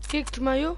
Que desmaiou?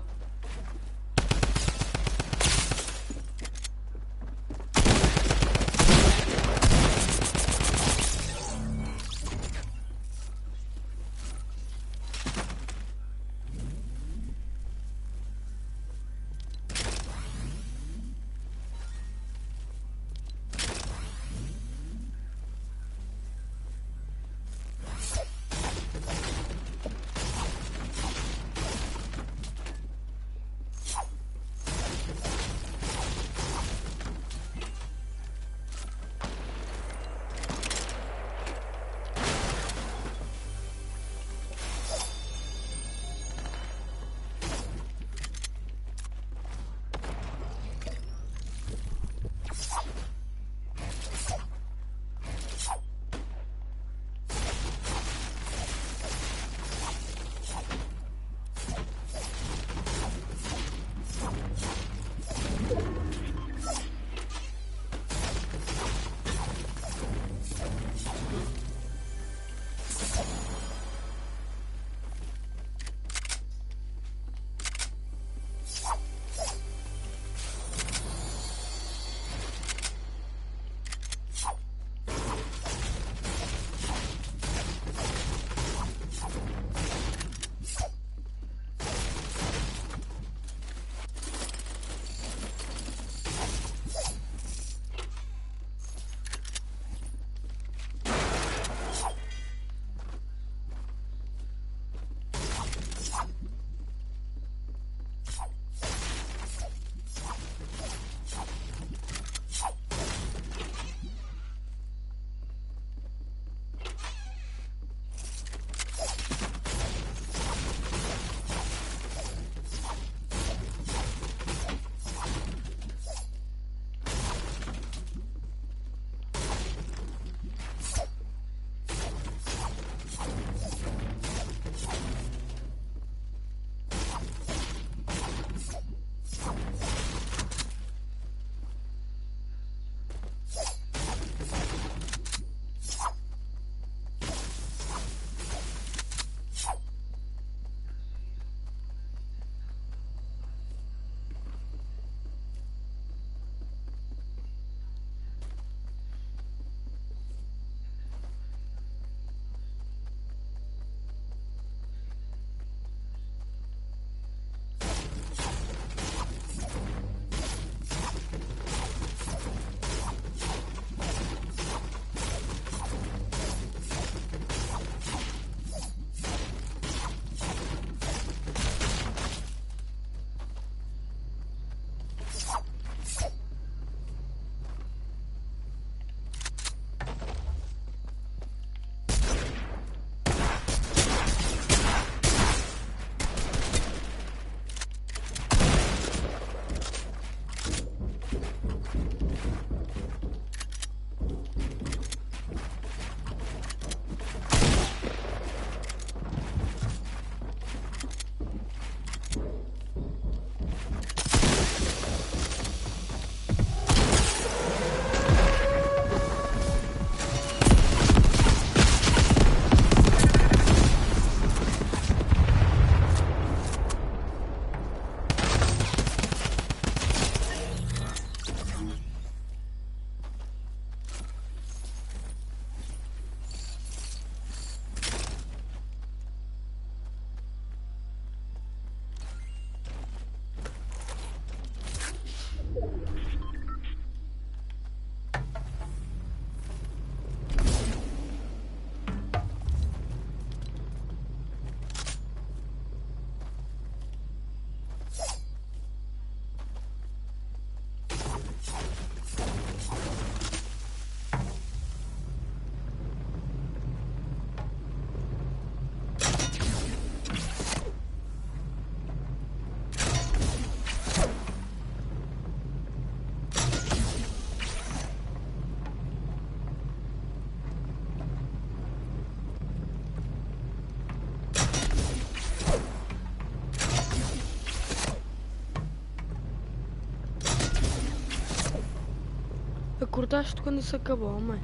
Acordaste quando isso acabou, mãe?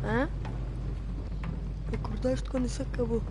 Hã? Acordaste quando isso acabou?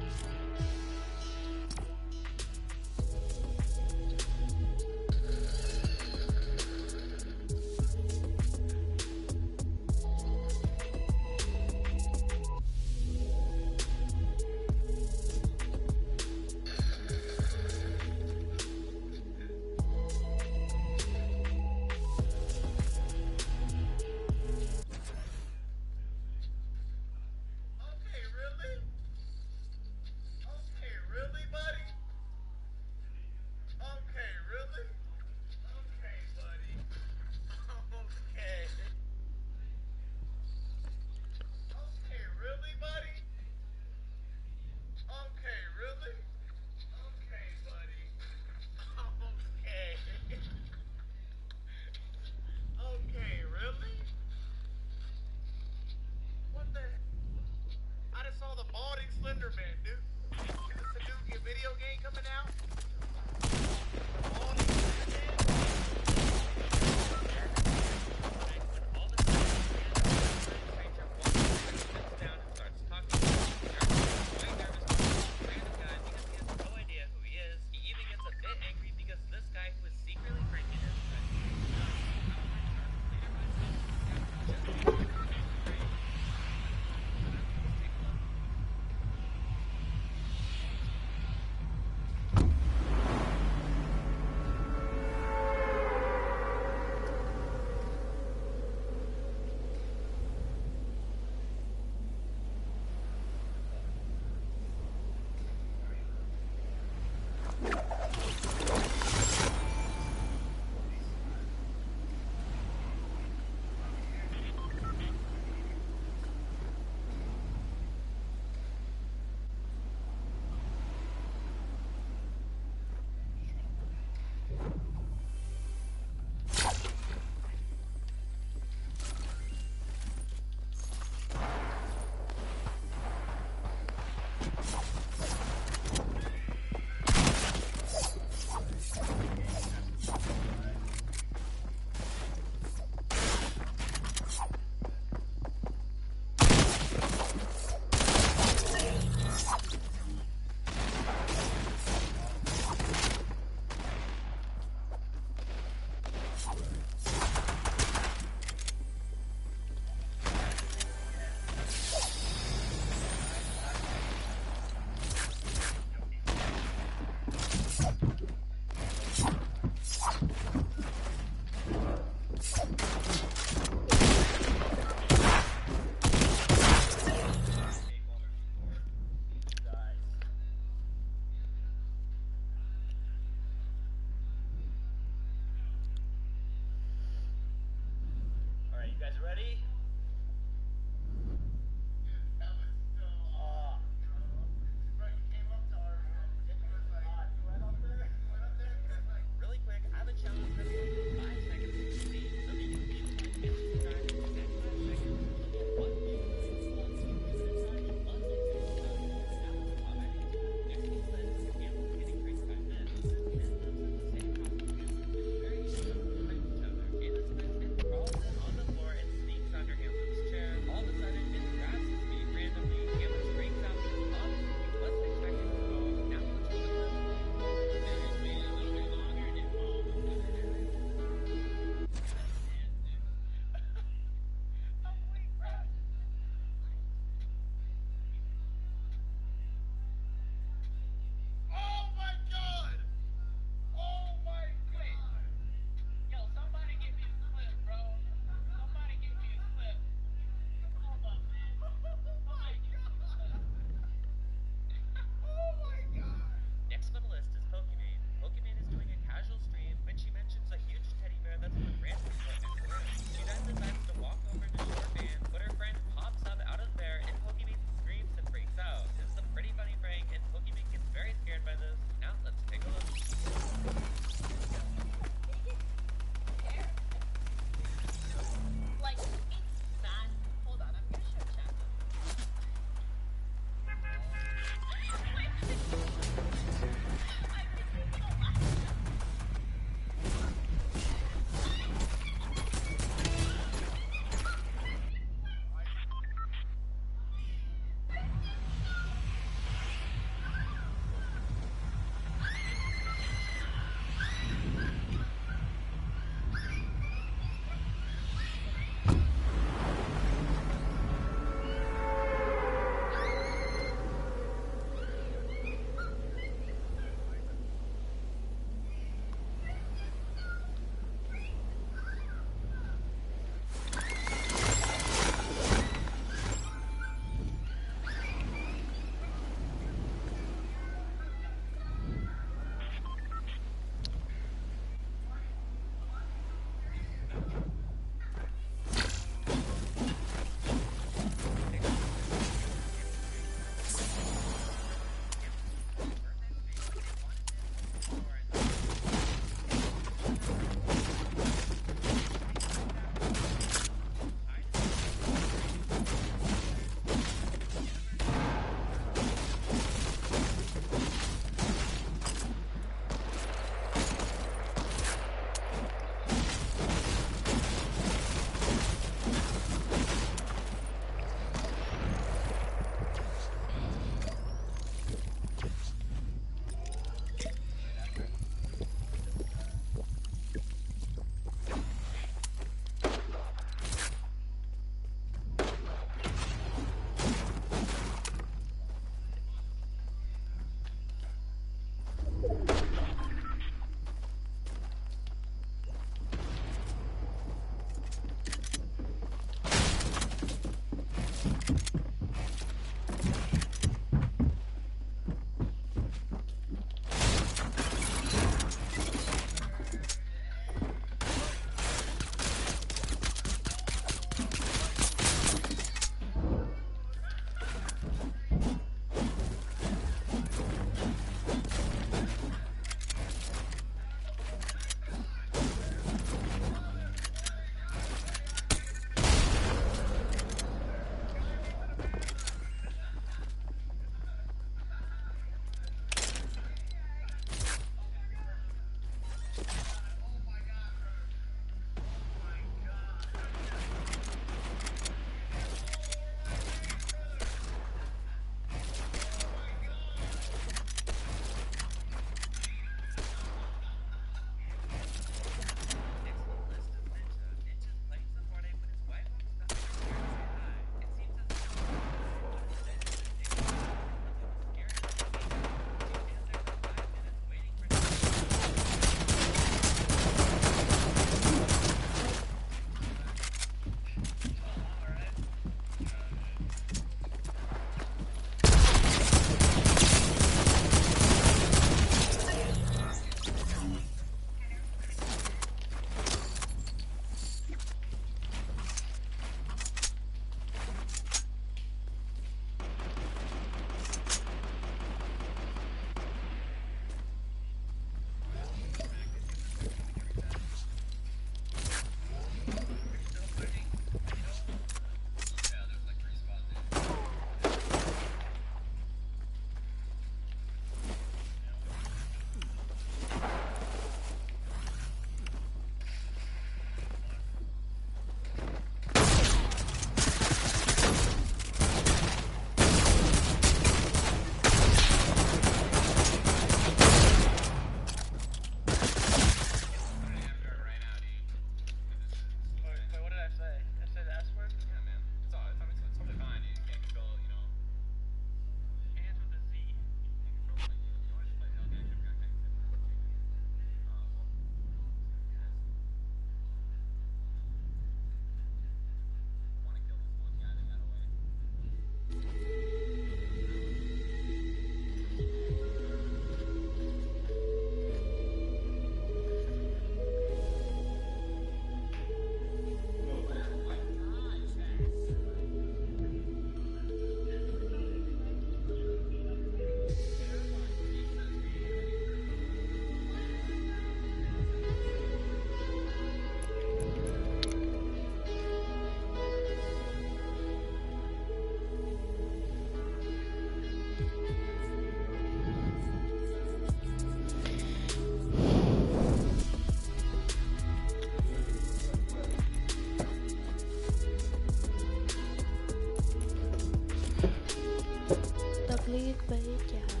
clickbait, Java,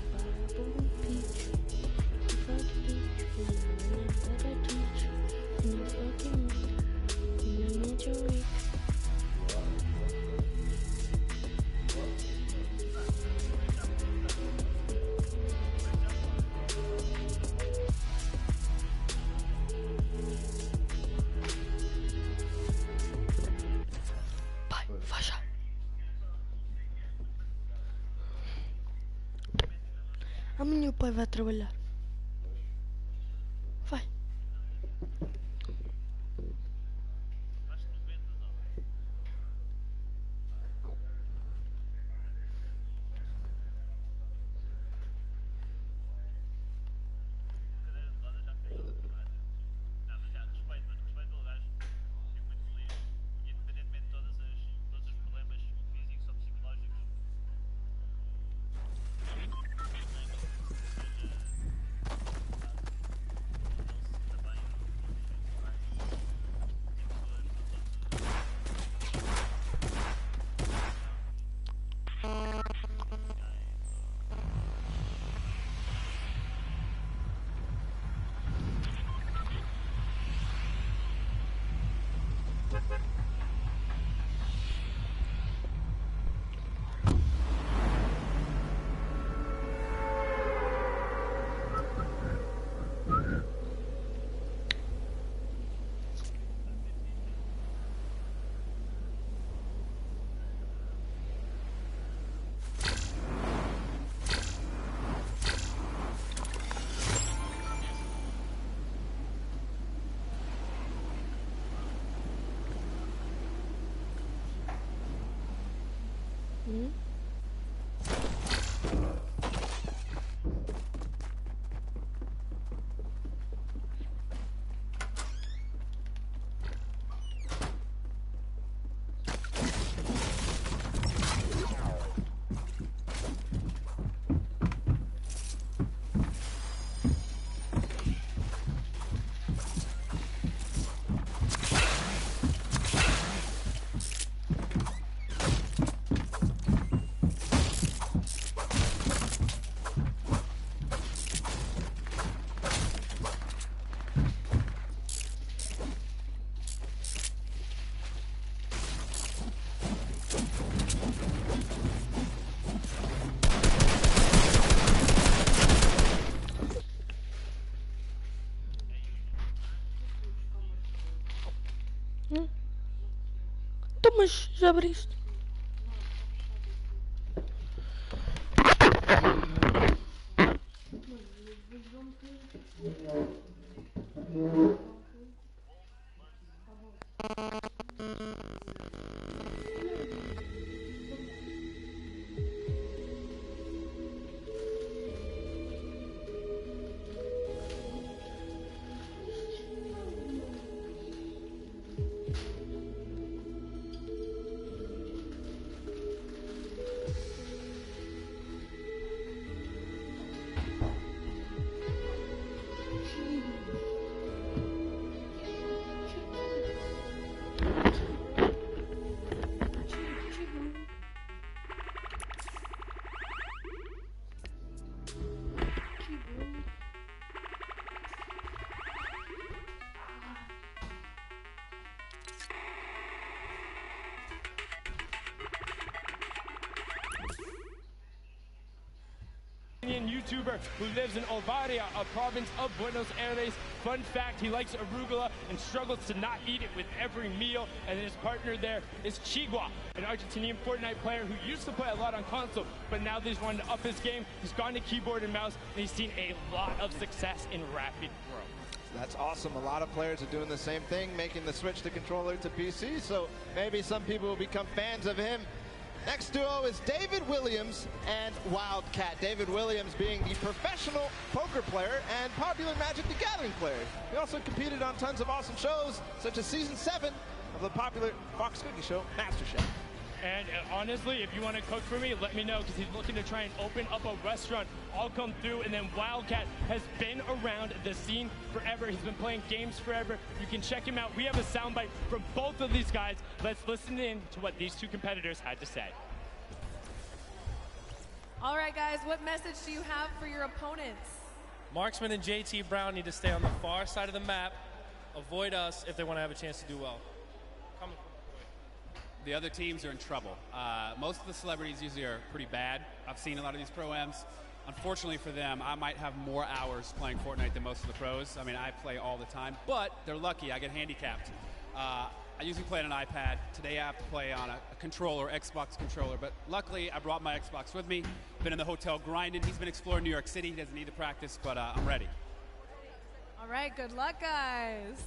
boom, peach. Fuck peach, that I teach. And you fucking need your reach. Vai, vai já. Amanhã o pai vai trabalhar. Vai. Então, mas já abriste? YouTuber who lives in Ovaria, a province of Buenos Aires. Fun fact, he likes arugula and struggles to not eat it with every meal. And his partner there is Chigua, an Argentinian Fortnite player who used to play a lot on console, but now that he's wanted to up his game, he's gone to keyboard and mouse, and he's seen a lot of success in rapid growth. That's awesome. A lot of players are doing the same thing, making the switch to controller to PC, so maybe some people will become fans of him. Next duo is David Williams and Wildcat. David Williams being the professional poker player and popular Magic the Gathering player. He also competed on tons of awesome shows, such as Season 7 of the popular Fox cookie show, MasterChef. And honestly, if you want to cook for me, let me know, because he's looking to try and open up a restaurant. I'll come through. And then Wildcat has been around the scene forever. He's been playing games forever. You can check him out. We have a soundbite from both of these guys. Let's listen in to what these two competitors had to say. All right, guys, what message do you have for your opponents? Marksman and JT Brown need to stay on the far side of the map, avoid us if they want to have a chance to do well. The other teams are in trouble. Most of the celebrities usually are pretty bad. I've seen a lot of these pro-ams. Unfortunately for them, I might have more hours playing Fortnite than most of the pros. I mean, I play all the time, but they're lucky. I get handicapped. I usually play on an iPad. Today I have to play on a controller, Xbox controller, but luckily I brought my Xbox with me. Been in the hotel grinding. He's been exploring New York City. He doesn't need the practice, but I'm ready. All right, good luck, guys.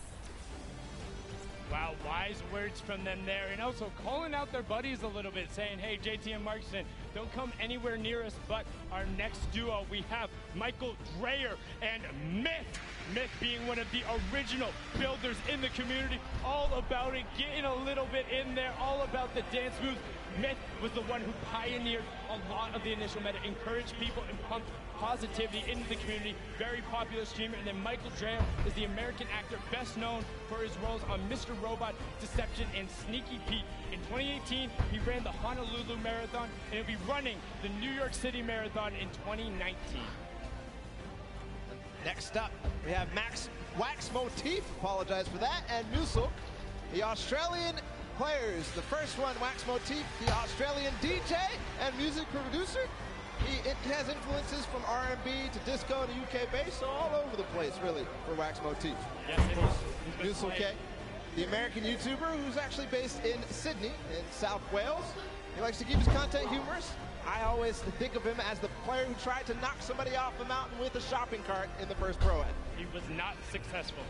Wow, wise words from them there. And also calling out their buddies a little bit, saying, hey, JT and Marksman, don't come anywhere near us. But our next duo, we have Michael Dreyer and Myth. Myth being one of the original builders in the community, all about it, getting a little bit in there, all about the dance moves. Myth was the one who pioneered a lot of the initial meta, encouraged people and pumped positivity into the community. Very popular streamer. And then Michael Dreyer is the American actor best known for his roles on Mr. Robot, Deception, and Sneaky Pete. In 2018, he ran the Honolulu Marathon, and he'll be running the New York City Marathon in 2019. Next up, we have Max Wax Motif, apologize for that, and Musil, the Australian players. The first one, Wax Motif, the Australian DJ and music producer. It has influences from R&B to disco to UK bass, so all over the place, really, for Wax Motif. Yes, it is. Musil K, the American YouTuber who's actually based in Sydney, in South Wales. He likes to keep his content humorous. I always think of him as the player who tried to knock somebody off a mountain with a shopping cart in the first Pro-Am. He was not successful,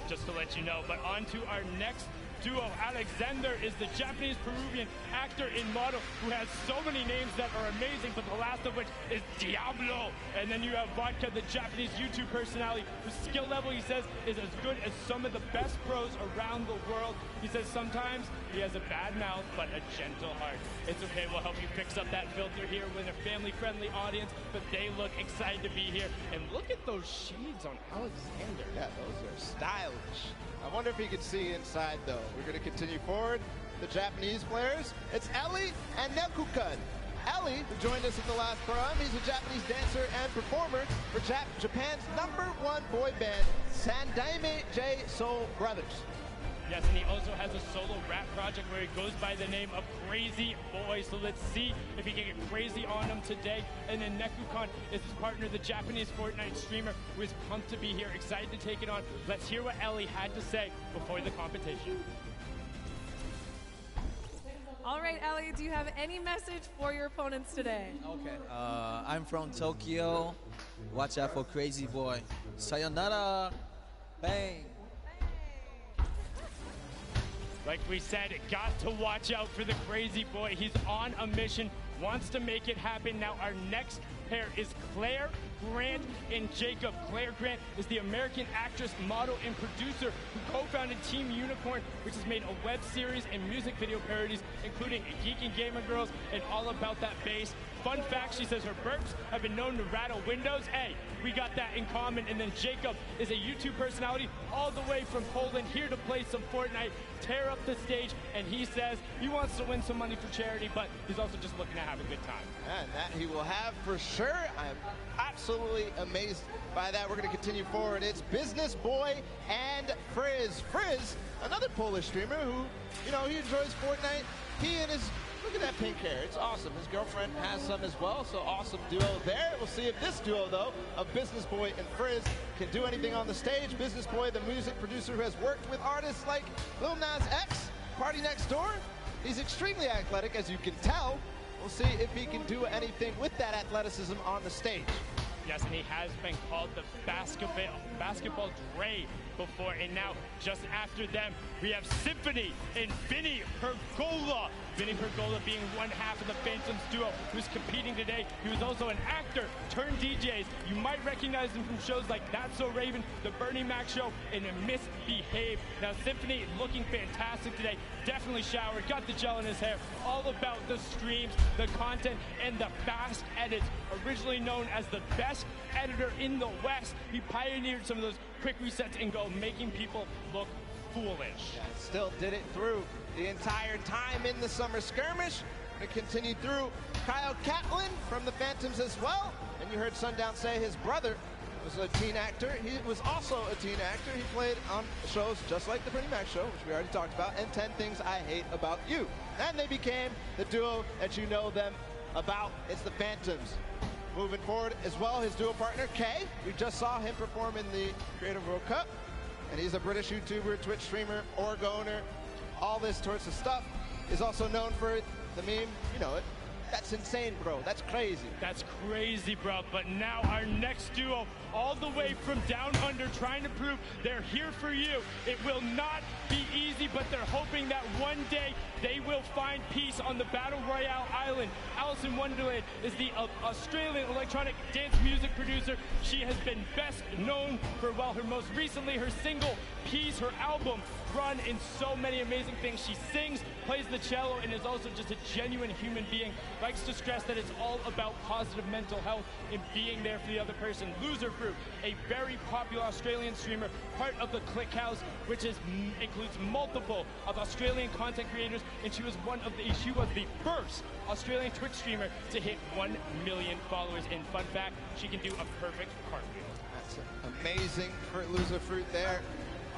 just to let you know. But on to our next duo. Alexander is the Japanese-Peruvian actor and model who has so many names that are amazing, but the last of which is Diablo. And then you have Vodka, the Japanese YouTube personality, whose skill level, he says, is as good as some of the best pros around the world. He says sometimes he has a bad mouth, but a gentle heart. It's okay, we'll help you fix up that filter here with a family-friendly audience, but they look excited to be here. And look at those shades on Alexander. Yeah, those are stylish. I wonder if he could see inside, though. We're going to continue forward. The Japanese players. It's Ellie and Nekukun. Ellie, who joined us in the last Pro-Am, he's a Japanese dancer and performer for Japan's #1 boy band, Sandaime J Soul Brothers. Yes, and he also has a solo rap project where he goes by the name of Crazy Boy. So let's see if he can get crazy on him today. And then Nekukun is his partner, the Japanese Fortnite streamer, who is pumped to be here, excited to take it on. Let's hear what Ellie had to say before the competition. All right, Ellie, do you have any message for your opponents today? Okay. I'm from Tokyo. Watch out for Crazy Boy. Sayonara. Bang. Like we said, got to watch out for the Crazy Boy. He's on a mission, wants to make it happen. Now our next pair is Claire Grant and Jacob. Claire Grant is the American actress, model, and producer who co-founded Team Unicorn, which has made a web series and music video parodies, including Geek and Gamer Girls and All About That Bass. Fun fact, she says her burps have been known to rattle windows. Hey, we got that in common. And then Jacob is a YouTube personality all the way from Poland, here to play some Fortnite, tear up the stage, and he says he wants to win some money for charity, but he's also just looking to have a good time. And that he will have for sure. I'm absolutely amazed by that. We're going to continue forward. It's Business Boy and Frizz. Frizz, another Polish streamer who, you know, he enjoys Fortnite. He and his, look at that pink hair. It's awesome. His girlfriend has some as well, so awesome duo there. We'll see if this duo, though, of Business Boy and Frizz can do anything on the stage. Business Boy, the music producer who has worked with artists like Lil Nas X, Party Next Door. He's extremely athletic, as you can tell. We'll see if he can do anything with that athleticism on the stage. Yes, and he has been called the basketball Dre before, and now just after them we have Symphony and Vinny Pergola. Vinny Pergola being one half of the Phantoms duo who's competing today. He was also an actor turned DJs. You might recognize him from shows like That's So Raven, The Bernie Mac Show, and Misbehave. Now Symphony looking fantastic today. Definitely showered, got the gel in his hair. All about the streams, the content, and the fast edits. Originally known as the best editor in the West, he pioneered some of those quick resets and go, making people look foolish. Yeah, still did it through the entire time in the summer skirmish. Going to continue through Kyle Catlin from the Phantoms as well. And you heard Sundown say his brother was a teen actor. He was also a teen actor. He played on shows just like the Pretty Mac Show, which we already talked about, and 10 Things I Hate About You. And they became the duo that you know them about. It's the Phantoms. Moving forward as well, his duo partner, Kay. We just saw him perform in the Creative World Cup. And he's a British YouTuber, Twitch streamer, org owner, all this sorts of stuff. Is also known for the meme, you know it. That's insane, bro. That's crazy. That's crazy, bro. But now our next duo, all the way from down under, trying to prove they're here for you. It will not be easy, but they're hoping that one day they will find peace on the Battle Royale island. Alice in Wonderland is the Australian electronic dance music producer. She has been best known for, well, her most recently, her single, Peace, her album, Run, in so many amazing things. She sings, plays the cello, and is also just a genuine human being. Likes to stress that it's all about positive mental health and being there for the other person. Loser Fruit, a very popular Australian streamer, part of the Click House, which includes multiple of Australian content creators, and she was the first Australian Twitch streamer to hit 1 million followers. And fun fact, she can do a perfect cartwheel. That's amazing for Loser Fruit there.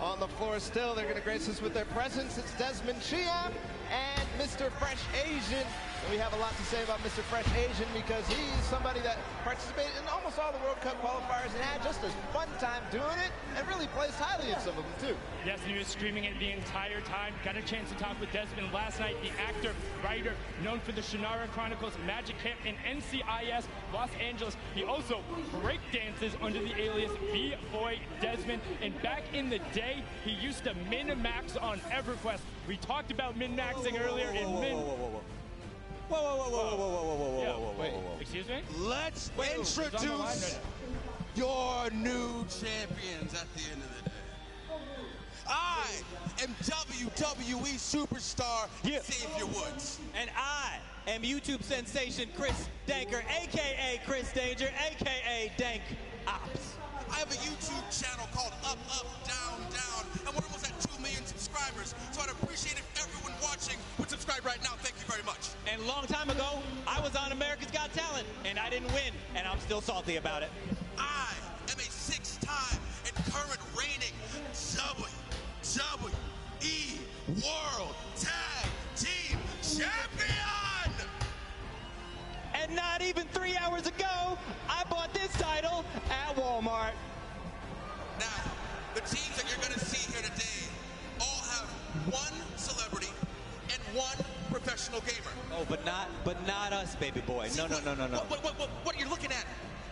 On the floor still, they're going to grace us with their presence. It's Desmond Chiam and Mr. Fresh Asian. And we have a lot to say about Mr. Fresh Asian because he's somebody that participated in almost all the World Cup qualifiers and had just a fun time doing it and really plays highly in some of them too. Yes, and he was streaming it the entire time. Got a chance to talk with Desmond last night, the actor, writer, known for the Shannara Chronicles, Magic Camp, and NCIS Los Angeles. He also breakdances under the alias B-Boy Desmond. And back in the day, he used to min-max on EverQuest. We talked about min-maxing earlier in min... Wait, excuse me? Let's introduce your new champions at the end of the day. I am WWE superstar Xavier Woods. And I am YouTube sensation Chris Danker, a.k.a. Chris Danger, a.k.a. Dank Ops. I have a YouTube channel called Up, Up, Down, Down, and we're almost at 2 million subscribers, so I'd appreciate if everyone watching would subscribe right now. Thank you very much. And a long time ago, I was on America's Got Talent, and I didn't win, and I'm still salty about it. I am a 6-time and current reigning WWE World Tag Team Champion! And not even 3 hours ago, I bought this title at Walmart. Now, the teams that you're going to see here today all have one celebrity and one professional gamer. Oh, but not us, baby boy. See, No. What you're looking at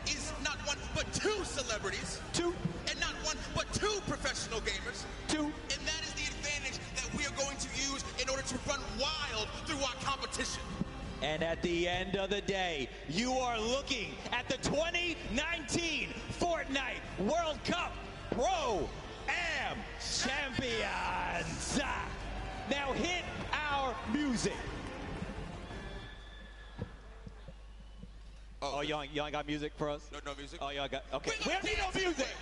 is not one, but 2 celebrities. 2. And not one, but 2 professional gamers. 2. And that is the advantage that we are going to use in order to run wild through our competition. And at the end of the day, you are looking at the 2019 Fortnite World Cup Pro-Am Champions. Now hit our music. Oh, y'all ain't got music for us? No music? Oh, y'all got, okay. We don't need no music.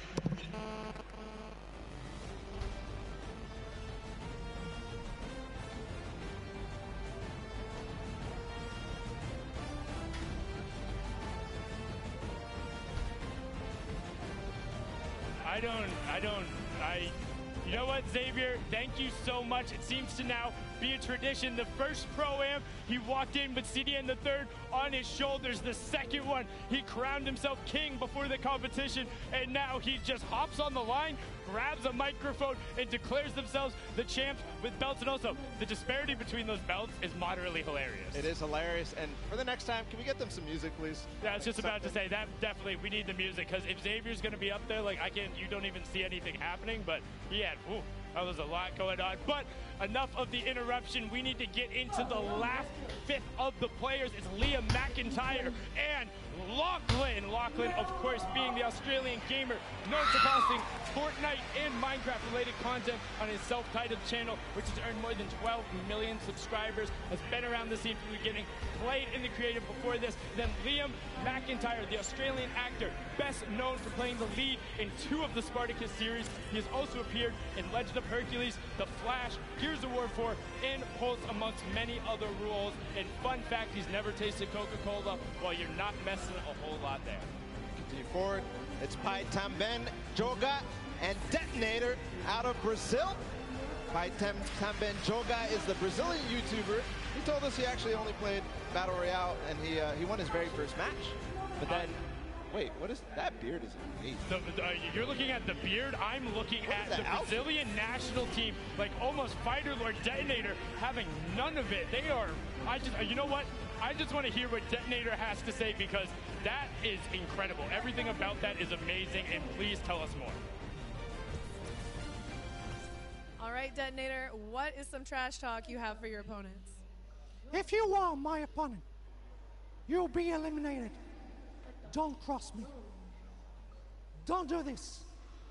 You know what, Xavier? Thank you so much. It seems to now be a tradition. The first Pro-Am, he walked in with CDN the third on his shoulders. The second one, he crowned himself king before the competition, and now he just hops on the line, grabs a microphone, and declares themselves the champs with belts. And also, the disparity between those belts is moderately hilarious. It is hilarious. And for the next time, can we get them some music, please? Yeah, I was just about to say that definitely we need the music, because if Xavier's going to be up there, like you don't even see anything happening, but he had, that was a lot going on. But enough of the interruption. We need to get into the last 5th of the players. It's Liam McIntyre and Lachlan. Lachlan, of course, being the Australian gamer known for posting Fortnite and Minecraft-related content on his self-titled channel, which has earned more than 12 million subscribers, has been around the scene from the beginning, played in the creative before this. Then Liam McIntyre, the Australian actor, best known for playing the lead in 2 of the Spartacus series. He has also appeared in Legend of Hercules, The Flash, Gears of War 4 in Pulse, amongst many other rules. And fun fact, he's never tasted Coca-Cola. Well, you're not messing a whole lot there. Continue forward. It's Pai Tamben Joga and Detonator out of Brazil. Pai Tamben Joga is the Brazilian YouTuber. He told us he actually only played Battle Royale, and he won his very first match. But then, wait, what is that beard? Is amazing. You're looking at the beard. I'm looking at the Brazilian national team, like almost Fighter Lord Detonator, having none of it. They are. You know what? I just want to hear what Detonator has to say, because that is incredible. Everything about that is amazing, and please tell us more. All right, Detonator, what is some trash talk you have for your opponents? If you are my opponent, you'll be eliminated. Don't cross me. Don't do this,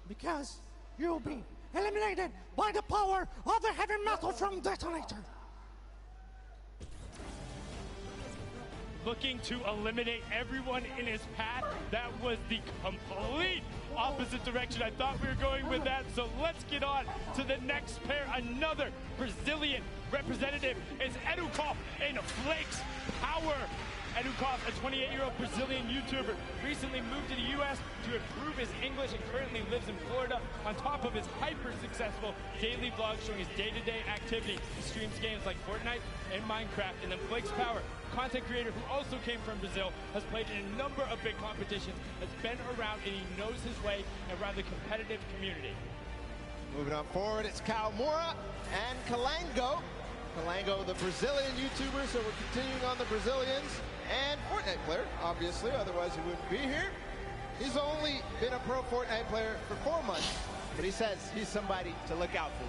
because you'll be eliminated by the power of the heavy metal from Detonator. Looking to eliminate everyone in his path. That was the complete opposite direction I thought we were going with that. So let's get on to the next pair. Another Brazilian representative is Edukov in Flakes Power. Edukov, a 28-year-old Brazilian YouTuber, recently moved to the U.S. to improve his English and currently lives in Florida. On top of his hyper-successful daily vlog showing his day-to-day activity, he streams games like Fortnite and Minecraft. And then Flakes Power, content creator who also came from Brazil, has played in a number of big competitions, has been around, and he knows his way around the competitive community. Moving on forward, it's Kawamura and Kalango. Kalango, the Brazilian YouTuber, so we're continuing on the Brazilians. And Fortnite player, obviously, otherwise he wouldn't be here. He's only been a pro Fortnite player for 4 months, but he says he's somebody to look out for.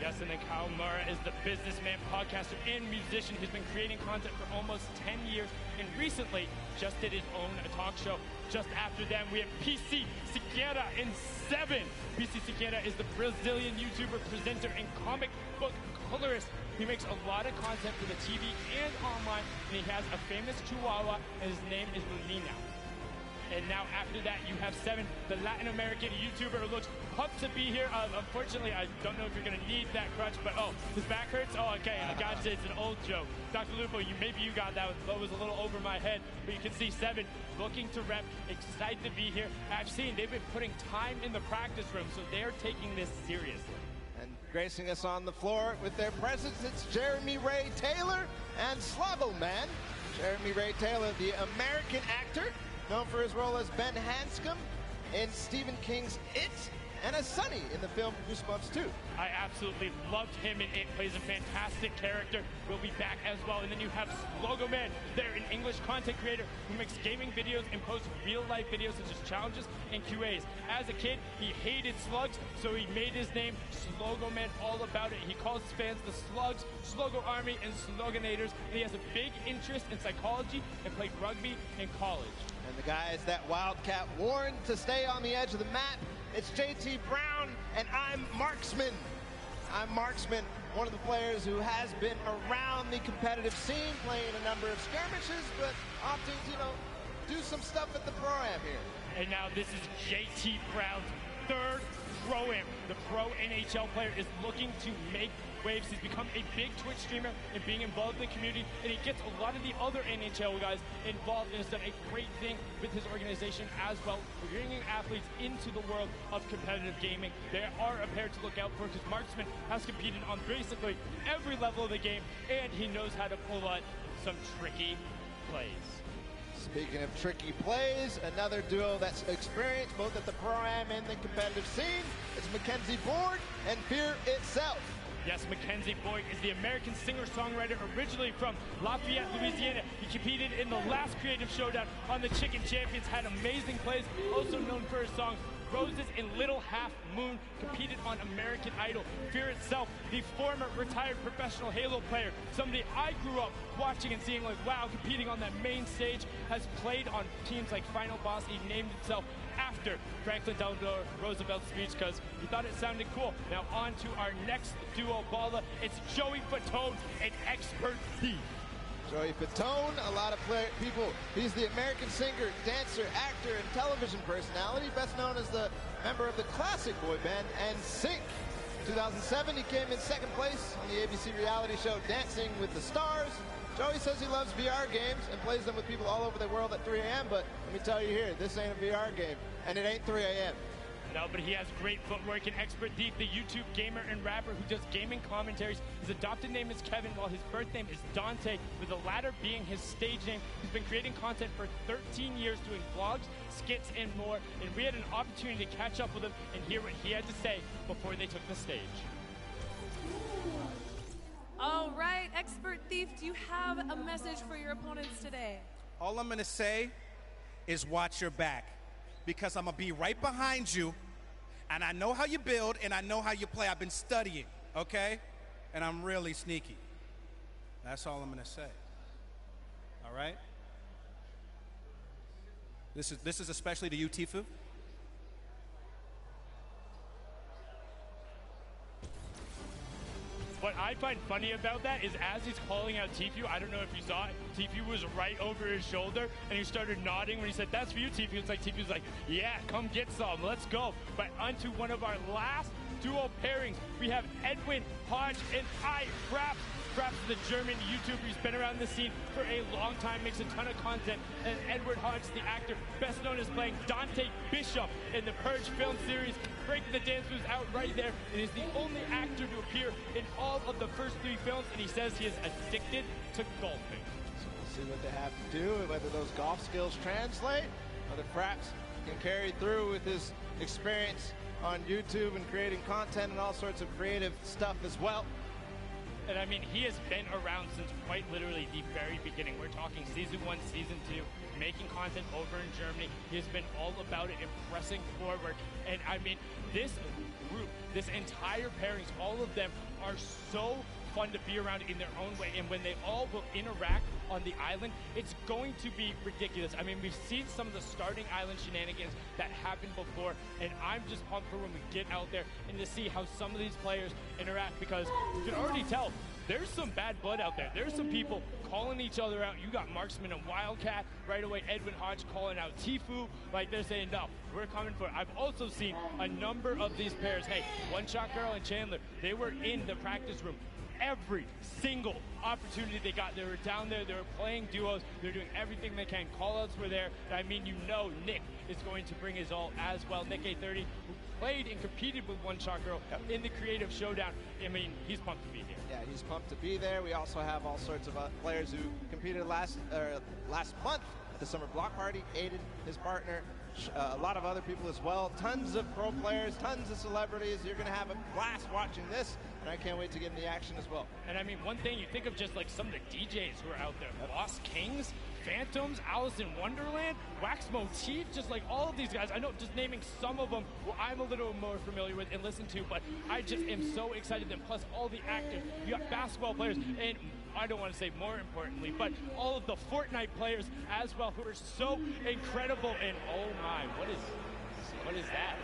Yes, and then Kawamura is the businessman, podcaster, and musician who's been creating content for almost 10 years, and recently just did his own talk show. Just after them, we have PC Siqueira in 7. PC Siqueira is the Brazilian YouTuber, presenter, and comic book colorist. He makes a lot of content for the TV and online, and he has a famous chihuahua, and his name is Luna. And now after that, you have 7, the Latin American YouTuber who looks pumped to be here. Unfortunately, I don't know if you're going to need that crutch, but his back hurts? Oh, okay, I gotcha, it's an old joke. Dr. Lupo, maybe you got that one. That was a little over my head, but you can see 7 looking to rep, excited to be here. I've seen they've been putting time in the practice room, so they're taking this seriously. And gracing us on the floor with their presence, it's Jeremy Ray Taylor and Sluggle Man. Jeremy Ray Taylor, the American actor, known for his role as Ben Hanscom in Stephen King's It, and as Sonny in the film Goosebumps 2. I absolutely loved him in It. Plays a fantastic character. Will be back as well. And then you have Slogo Man. They're an English content creator who makes gaming videos and posts real-life videos such as challenges and QAs. As a kid, he hated slugs, so he made his name Slogo Man, all about it. He calls his fans the Slugs, Slogo Army, and Sloganators. And he has a big interest in psychology and played rugby in college. And the guys that Wildcat warned to stay on the edge of the map, it's JT Brown, and I'm Marksman. I'm Marksman, one of the players who has been around the competitive scene, playing a number of skirmishes, but opting to, do some stuff at the Pro-Am here. And now this is JT Brown's 3rd Pro-Am. The pro NHL player is looking to make waves. He's become a big Twitch streamer and being involved in the community, and he gets a lot of the other NHL guys involved and has done a great thing with his organization as well, bringing athletes into the world of competitive gaming. They are a pair to look out for, because Marksman has competed on basically every level of the game, and he knows how to pull out some tricky plays. Speaking of tricky plays, another duo that's experienced both at the Pro-Am and the competitive scene, it's Mackenzie Board and Fear Itself. Yes, Mackenzie Boyd is the American singer-songwriter originally from Lafayette, Louisiana. He competed in the last Creative Showdown on the Chicken Champions, had amazing plays, also known for his songs Roses and Little Half Moon, competed on American Idol. Fear Itself, the former retired professional Halo player, somebody I grew up watching and seeing like, wow, competing on that main stage, has played on teams like Final Boss. He named himself after Franklin Delano Roosevelt's speech because he thought it sounded cool. Now on to our next duo baller. It's Joey Fatone and Expert Thief. Joey Fatone, a lot of people. He's the American singer, dancer, actor, and television personality, best known as the member of the classic boy band NSYNC. 2007, he came in second place on the ABC reality show Dancing with the Stars. Joey says he loves VR games and plays them with people all over the world at 3 a.m., but let me tell you here, this ain't a VR game, and it ain't 3 a.m. No, but he has great footwork. An expert thief, the YouTube gamer and rapper who does gaming commentaries. His adopted name is Kevin, while his birth name is Dante, with the latter being his stage name. He's been creating content for 13 years, doing vlogs, skits, and more. And we had an opportunity to catch up with him and hear what he had to say before they took the stage. All right, expert thief, do you have a message for your opponents today? All I'm going to say is watch your back, because I'm going to be right behind you, and I know how you build, and I know how you play. I've been studying, okay? And I'm really sneaky. That's all I'm going to say. All right? This is especially to you, Tifu. What I find funny about that is as he's calling out Tifu, I don't know if you saw it, Tifu was right over his shoulder, and he started nodding when he said, "That's for you, Tifu." It's like Tifu's like, "Yeah, come get some, let's go." But onto one of our last duo pairings, we have Edwin Hodge and Fraps. Fraps is the German YouTuber who's been around the scene for a long time, makes a ton of content. And Edward Hodge, the actor, best known as playing Dante Bishop in the Purge film series, breaking the dance moves out right there, and is the only actor to appear in all of the first 3 films, and he says he is addicted to golfing. So we'll see what they have to do, whether those golf skills translate, whether Fraps can carry through with his experience on YouTube and creating content and all sorts of creative stuff as well. And I mean, he has been around since quite literally the very beginning. We're talking season 1, season 2, making content over in Germany. He has been all about it and pressing forward. And I mean, this group, this entire pairings, all of them are so fun to be around in their own way. And when they all will interact on the island, it's going to be ridiculous. I mean, we've seen some of the starting island shenanigans that happened before, and I'm just pumped for when we get out there and to see how some of these players interact, because you can already tell there's some bad blood out there. There's some people calling each other out. You got Marksman and Wildcat right away. Edwin Hodge calling out Tifu. Like, they're saying, no, we're coming for it. I've also seen a number of these pairs. Hey, One Shot Girl and Chandler, they were in the practice room every single opportunity they got. They were down there, they were playing duos, they're doing everything they can. Call-outs were there. I mean, you know Nick is going to bring his all as well. Nick A30, who played and competed with One Shot Girl in the Creative Showdown. I mean, he's pumped to be here. Yeah, he's pumped to be there. We also have all sorts of players who competed last month at the Summer Block Party. Aiden, his partner, a lot of other people as well. Tons of pro players, tons of celebrities. You're going to have a blast watching this, and I can't wait to get in the action as well. And I mean, one thing, you think of just like some of the DJs who are out there. Lost Kings, Phantoms, Alice in Wonderland, Wax Motif, just like all of these guys. I know just naming some of them who I'm a little more familiar with and listen to, but I just am so excited. And plus all the actors, you got basketball players, and I don't want to say more importantly, but all of the Fortnite players as well, who are so incredible. And oh my, what is that?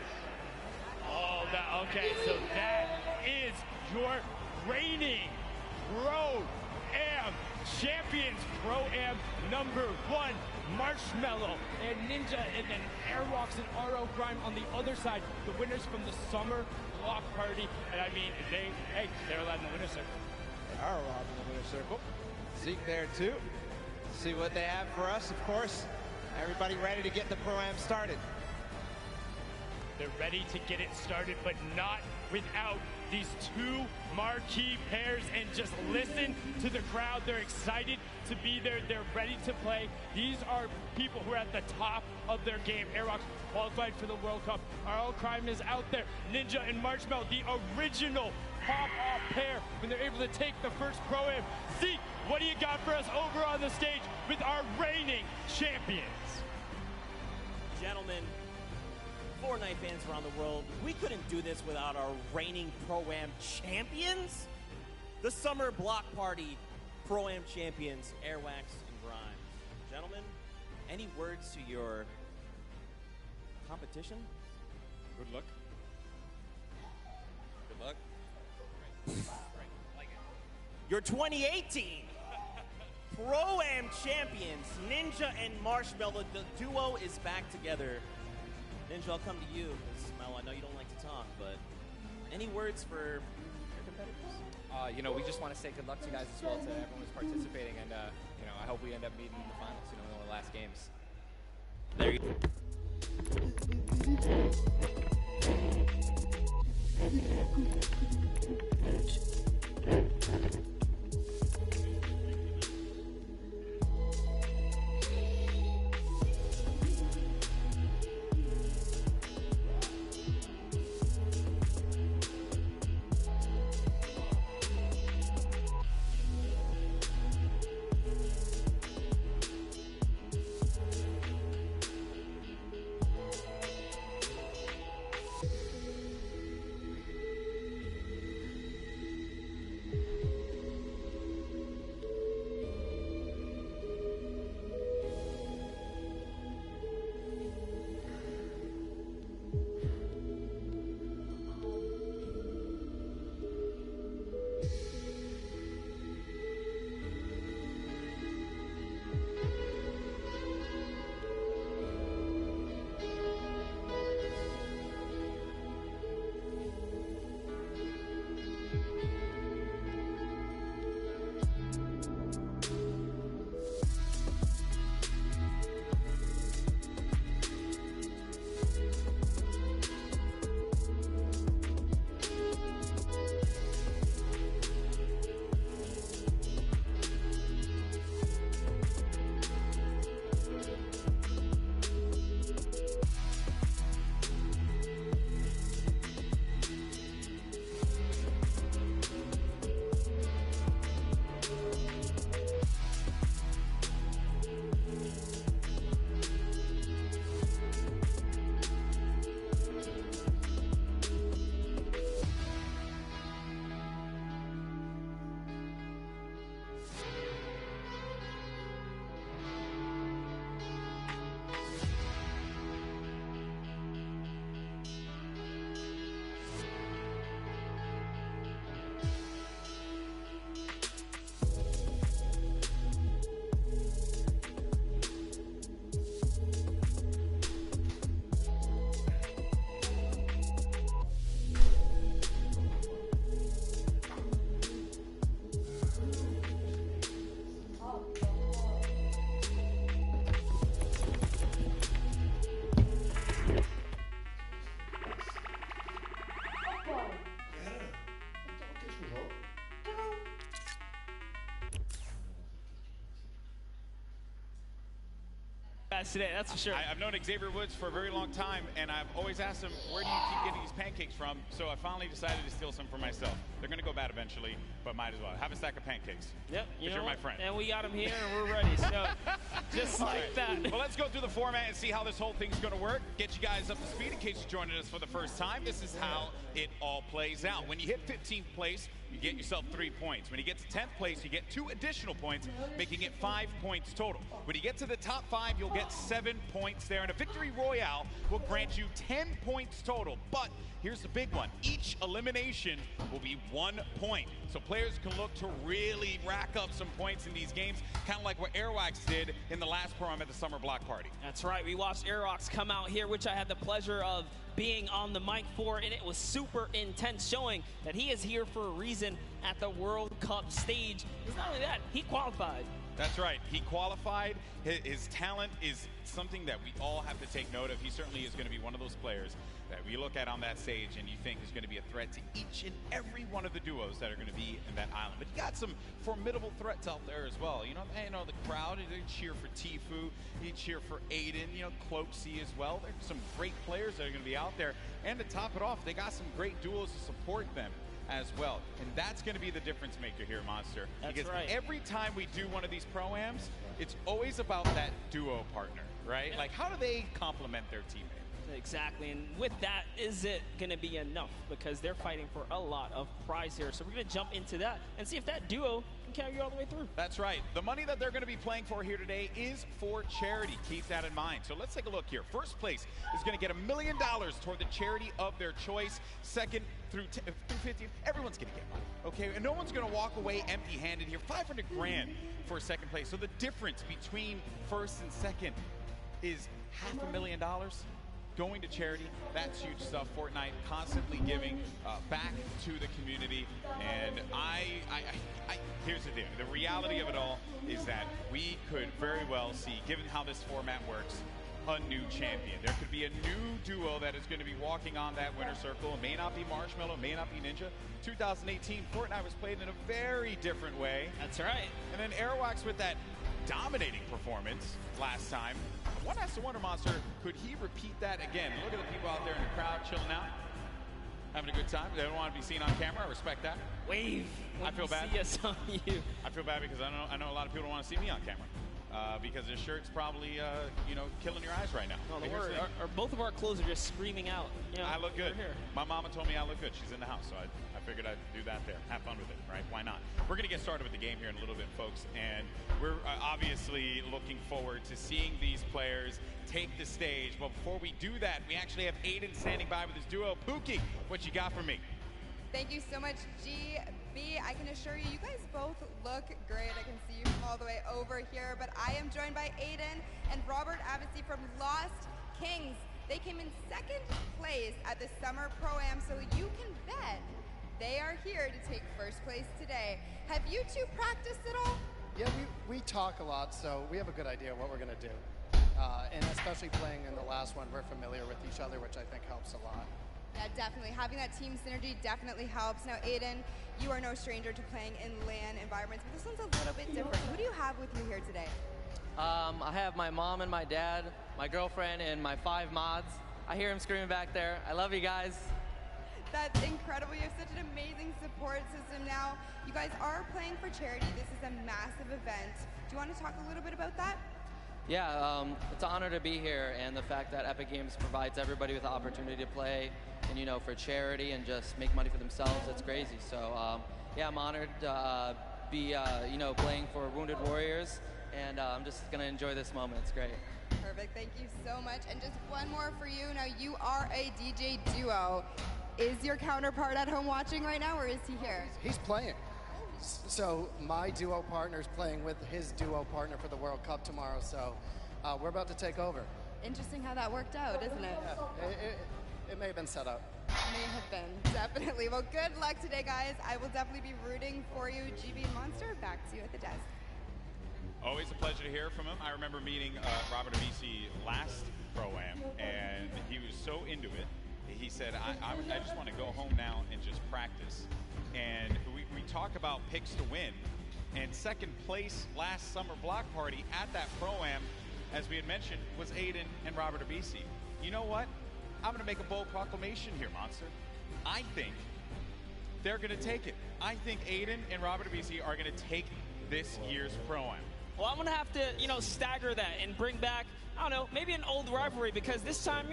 Oh, okay, so that is your reigning Pro-Am champions. Pro-Am number 1, Marshmallow and Ninja, and then Airwalks and RO Grime on the other side, the winners from the Summer Block Party. And I mean, they're allowed in the winner's circle. They are allowed in the winner's circle. Zeke there too. See what they have for us, of course. Everybody ready to get the Pro-Am started. They're ready to get it started, but not without these 2 marquee pairs. And just listen to the crowd. They're excited to be there. They're ready to play. These are people who are at the top of their game. Airwalks qualified for the World Cup. RL Crime is out there. Ninja and Marshmallow, the original pop-off pair when they're able to take the first Pro-Am. Zeke, what do you got for us over on the stage with our reigning champions? Gentlemen, Fortnite fans around the world, we couldn't do this without our reigning Pro-Am champions. The Summer Block Party Pro-Am champions, Airwax and Grimes. Gentlemen, any words to your competition? Good luck. Good luck. Your 2018 Pro-Am champions, Ninja and Marshmallow. The duo is back together. Ninja, I'll come to you, because, Mel, I know you don't like to talk, but Any words for your competitors? We just want to say good luck to you guys as well, to everyone who's participating, and I hope we end up meeting in the finals, in one of the last games. There you Today, that's for sure. I've known Xavier Woods for a very long time, and I've always asked him, where do you keep getting these pancakes from? So I finally decided to steal some for myself. They're going to go bad eventually, but might as well. Have a stack of pancakes. Yep. You're my friend. And we got them here, and we're ready. So just like that. Well, let's go through the format and see how this whole thing's going to work. Get you guys up to speed in case you're joining us for the first time. This is how it all plays out. When you hit 15th place, you get yourself 3 points. When you get to 10th place, you get 2 additional points, making it 5 points total. When you get to the top 5, you'll get 7 points there, and a victory royale will grant you 10 points total. But here's the big one. Each elimination will be 1 point. So players can look to really rack up some points in these games, kind of like what Airwax did in the last program at the Summer Block Party. That's right. We watched Airwax come out here, which I had the pleasure of being on the mic for, and it was super intense, showing that he is here for a reason at the World Cup stage. It's not only that, he qualified. That's right. He qualified. His talent is something that we all have to take note of. He certainly is going to be one of those players that we look at on that stage and you think is going to be a threat to each and every one of the duos that are going to be in that island. But you got some formidable threats out there as well. You know the crowd, they cheer for Tfue, they cheer for Aiden, Cloaksy as well. There's some great players that are going to be out there. And to top it off, they got some great duos to support them as well. And that's going to be the difference maker here, Monster. That's because right. every time we do one of these pro-ams, it's always about that duo partner, right? Yeah. Like, how do they complement their teammate? Exactly, and with that, is it going to be enough? Because they're fighting for a lot of prize here. So we're going to jump into that and see if that duo can carry you all the way through. That's right. The money that they're going to be playing for here today is for charity. Keep that in mind. So let's take a look here. First place is going to get $1 million toward the charity of their choice. Second through 50, everyone's going to get money, okay? And no one's going to walk away empty-handed here. 500 grand for second place. So the difference between first and second is $500,000. going to charity, that's huge stuff. Fortnite constantly giving back to the community. And here's the deal. The reality of it all is that we could very well see, given how this format works, a new champion. There could be a new duo that is going to be walking on that winner circle. It may not be Marshmallow, it may not be Ninja. 2018, Fortnite was played in a very different way. That's right. And then Airwax with that dominating performance last time. One has to wonder, Monster, could he repeat that again? Look at the people out there in the crowd chilling out, having a good time. They don't want to be seen on camera. I respect that. Wave. I feel bad. See us on you. I feel bad because I know a lot of people don't want to see me on camera. Because his shirt's probably, killing your eyes right now. No, don't worry. Both of our clothes are just screaming out. You know, I look good. Here. My mama told me I look good. She's in the house, so I figured I'd do that there. Have fun with it, right? Why not? We're going to get started with the game here in a little bit, folks, and we're obviously looking forward to seeing these players take the stage. But before we do that, we actually have Aiden standing by with his duo. Pookie, what you got for me? Thank you so much, GB. I can assure you, you guys both look great. I can see you from all the way over here, but I am joined by Aiden and Robert Abassi from Lost Kings. They came in second place at the Summer Pro-Am, so you can bet they are here to take first place today. Have you two practiced at all? Yeah, we talk a lot, so we have a good idea of what we're going to do. And especially playing in the last one, we're familiar with each other, which I think helps a lot. Yeah, definitely. Having that team synergy definitely helps. Now, Aiden, you are no stranger to playing in LAN environments, but this one's a little bit different. Who do you have with you here today? I have my mom and my dad, my girlfriend, and my 5 mods. I hear them screaming back there. I love you guys. That's incredible. You have such an amazing support system now. You guys are playing for charity. This is a massive event. Do you want to talk a little bit about that? Yeah, it's an honor to be here, and the fact that Epic Games provides everybody with the opportunity to play and, for charity and just make money for themselves, it's crazy. So, yeah, I'm honored to be, playing for Wounded Warriors, and I'm just going to enjoy this moment. It's great. Perfect. Thank you so much. And just one more for you. Now, you are a DJ duo. Is your counterpart at home watching right now, or is he here? He's playing. So my duo partner's playing with his duo partner for the World Cup tomorrow, so we're about to take over. Interesting how that worked out, isn't it? Yeah, it may have been set up. May have been, definitely. Well, good luck today, guys. I will definitely be rooting for you. GB and Monster, back to you at the desk. Always a pleasure to hear from him. I remember meeting Robert Abassi last Pro-Am, and he was so into it. He said, I just want to go home now and just practice. And we talk about picks to win. And second place last summer block party at that Pro-Am, as we had mentioned, was Aiden and Robert Abassi. You know what? I'm going to make a bold proclamation here, Monster. I think they're going to take it. I think Aiden and Robert Abassi are going to take this year's Pro-Am. Well, I'm going to have to, stagger that and bring back, I don't know, maybe an old rivalry, because this time,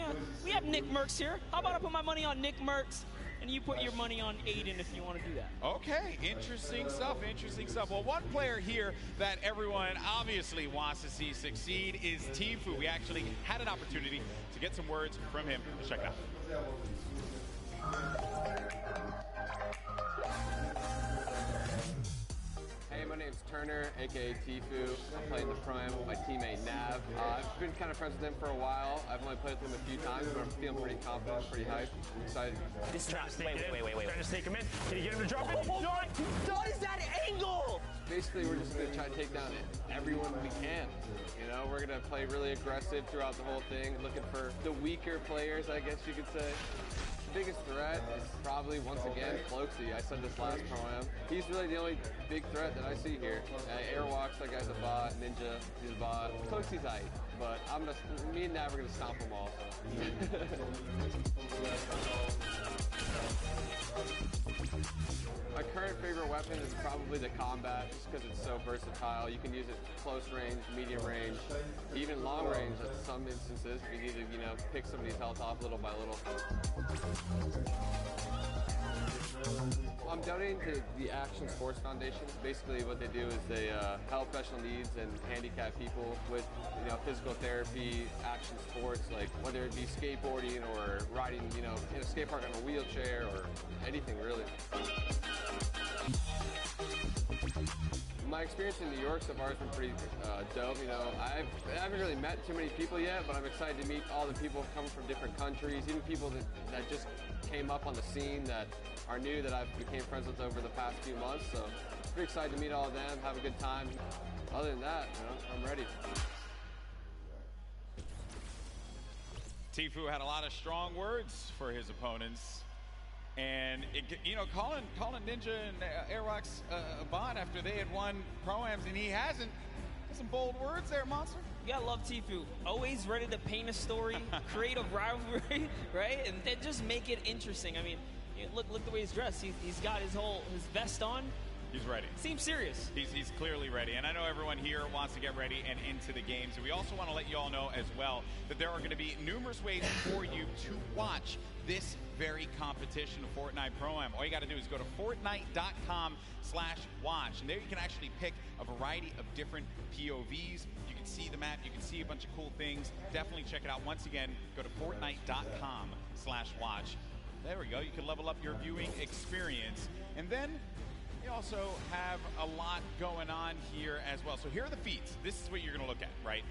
we have Nick Merckx here. How about I put my money on Nick Merckx, and you put your money on Aiden if you want to do that? Okay, interesting stuff, interesting stuff. Well, one player here that everyone obviously wants to see succeed is Tfue. We actually had an opportunity to get some words from him. Let's check it out. Hey, my name's Turner, aka Tfue. I'm playing the Pro-Am with my teammate Nav. I've been kind of friends with him for a while. I've only played with him a few times, but I'm feeling pretty confident, pretty hyped. I'm excited. This is wait. Trying to stake him in. Can you get him to drop it? No, what is that angle? Basically, we're just going to try to take down everyone we can. We're going to play really aggressive throughout the whole thing, looking for the weaker players, I guess you could say. The biggest threat is probably, once again, Floxy. I said this last Pro-Am. He's really the only big threat that I see here. Airwalks, that guy's a bot. Ninja, he's a bot. Floxy's hype, but me and Nav are going to stomp them all. My current favorite weapon is probably the combat, just because it's so versatile. You can use it close range, medium range, even long range at some instances if you need to, pick somebody's health off little by little. I'm donating to the Action Sports Foundation. Basically what they do is they help special needs and handicapped people with physical therapy, action sports, like whether it be skateboarding or riding in a skate park on a wheelchair or anything really. my experience in New York so far has been pretty dope. You know, I haven't really met too many people yet, but I'm excited to meet all the people coming from different countries, even people that just came up on the scene that are new that I've became friends with over the past few months. So pretty excited to meet all of them, have a good time. Other than that, you know, I'm ready. Tfue had a lot of strong words for his opponents. And, you know, calling Ninja and Airwalks a bot after they had won Pro-Ams and he hasn't. Some bold words there, Monster. You gotta love Tfue. Always ready to paint a story, create a rivalry, right? And then just make it interesting. I mean, look the way he's dressed. He's got his vest on. He's ready. Seems serious. He's clearly ready. And I know everyone here wants to get ready and into the games. And we also want to let you all know as well that there are going to be numerous ways for you to watch this very competition of Fortnite Pro-Am. All you got to do is go to Fortnite.com/watch. And there you can actually pick a variety of different POVs. You can see the map. You can see a bunch of cool things. Definitely check it out. Once again, go to Fortnite.com/watch. There we go. You can level up your viewing experience. And then we also have a lot going on here as well. So here are the feeds. This is what you're going to look at, right?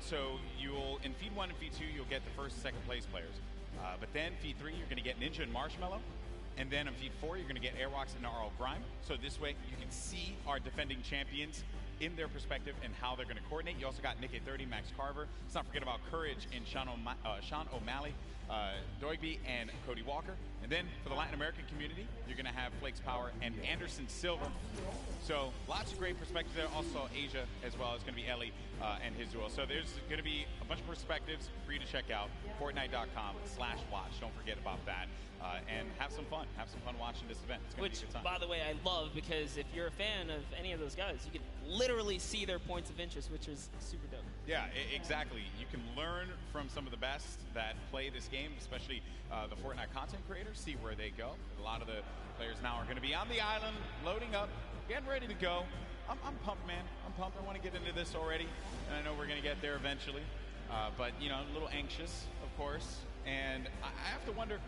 So you'll, in feed 1 and feed 2, you'll get the first and second place players. But then feed 3, you're going to get Ninja and Marshmallow. And then in feed 4, you're going to get Airwalks and RL Grime. So this way you can see our defending champions in their perspective and how they're going to coordinate. You also got Nick A30, Max Carver. Let's not forget about Courage and Sean O'Malley, Doigby, and Cody Walker. And then for the Latin American community, you're going to have Flakes Power and Anderson Silva. So lots of great perspectives there. Also Asia as well. It's going to be Ellie and his duo. So there's going to be a bunch of perspectives for you to check out. Fortnite.com/watch. Don't forget about that. And have some fun. Have some fun watching this event. It's going to be a good time. By the way, I love because if you're a fan of any of those guys, you can literally see their points of interest, which is super dope. Yeah, exactly. You can learn from some of the best that play this game, especially the Fortnite content creators, see where they go. A lot of the players now are going to be on the island, loading up, getting ready to go. I'm pumped, man. I'm pumped. I want to get into this already, and I know we're going to get there eventually. But, you know, a little anxious, of course. And I have to wonder,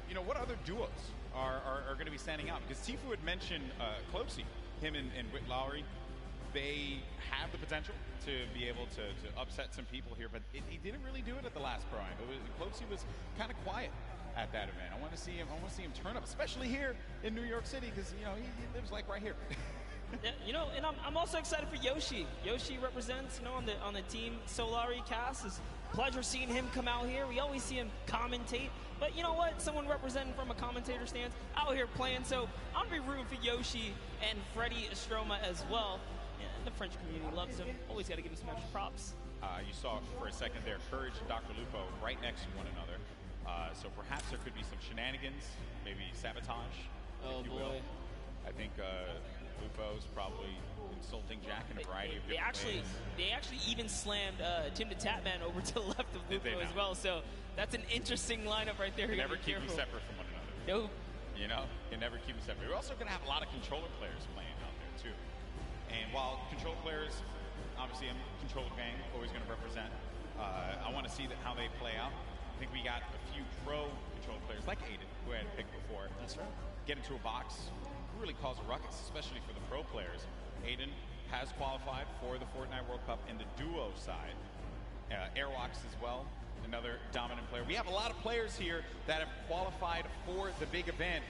you know, what other duos are going to be standing out? Because Tfue had mentioned Closey, him and Whit Lowry. They have the potential to be able to upset some people here, but he didn't really do it at the last Pro-Am. Closey was kind of quiet at that event. I want to see him turn up, especially here in New York City, because you know he lives like right here. Yeah, you know, and I'm also excited for Yoshi. Yoshi represents, you know, on the Team Solari cast. It's a pleasure seeing him come out here. We always see him commentate, but you know what? Someone representing from a commentator stance out here playing. So I'm gonna be rooting for Yoshi and Freddie Estroma as well. The French community loves him. Always got to give him some extra props. You saw for a second there, Courage and Dr. Lupo right next to one another. So perhaps there could be some shenanigans, maybe sabotage, if you will. I think Lupo's probably insulting Jack in a variety of different ways. They actually even slammed Tim the Tatman over to the left of Lupo as well. So that's an interesting lineup right there. You can never keep them separate from one another. Nope. You know, you can never keep them separate. We're also going to have a lot of controller players playing out there too. And while control players, obviously I'm controller gang, always going to represent. I want to see how they play out. I think we got a few pro control players like Aiden, who I had picked before. That's right. Get into a box, really cause a ruckus, especially for the pro players. Aiden has qualified for the Fortnite World Cup in the duo side. Airwalks as well, another dominant player. We have a lot of players here that have qualified for the big event,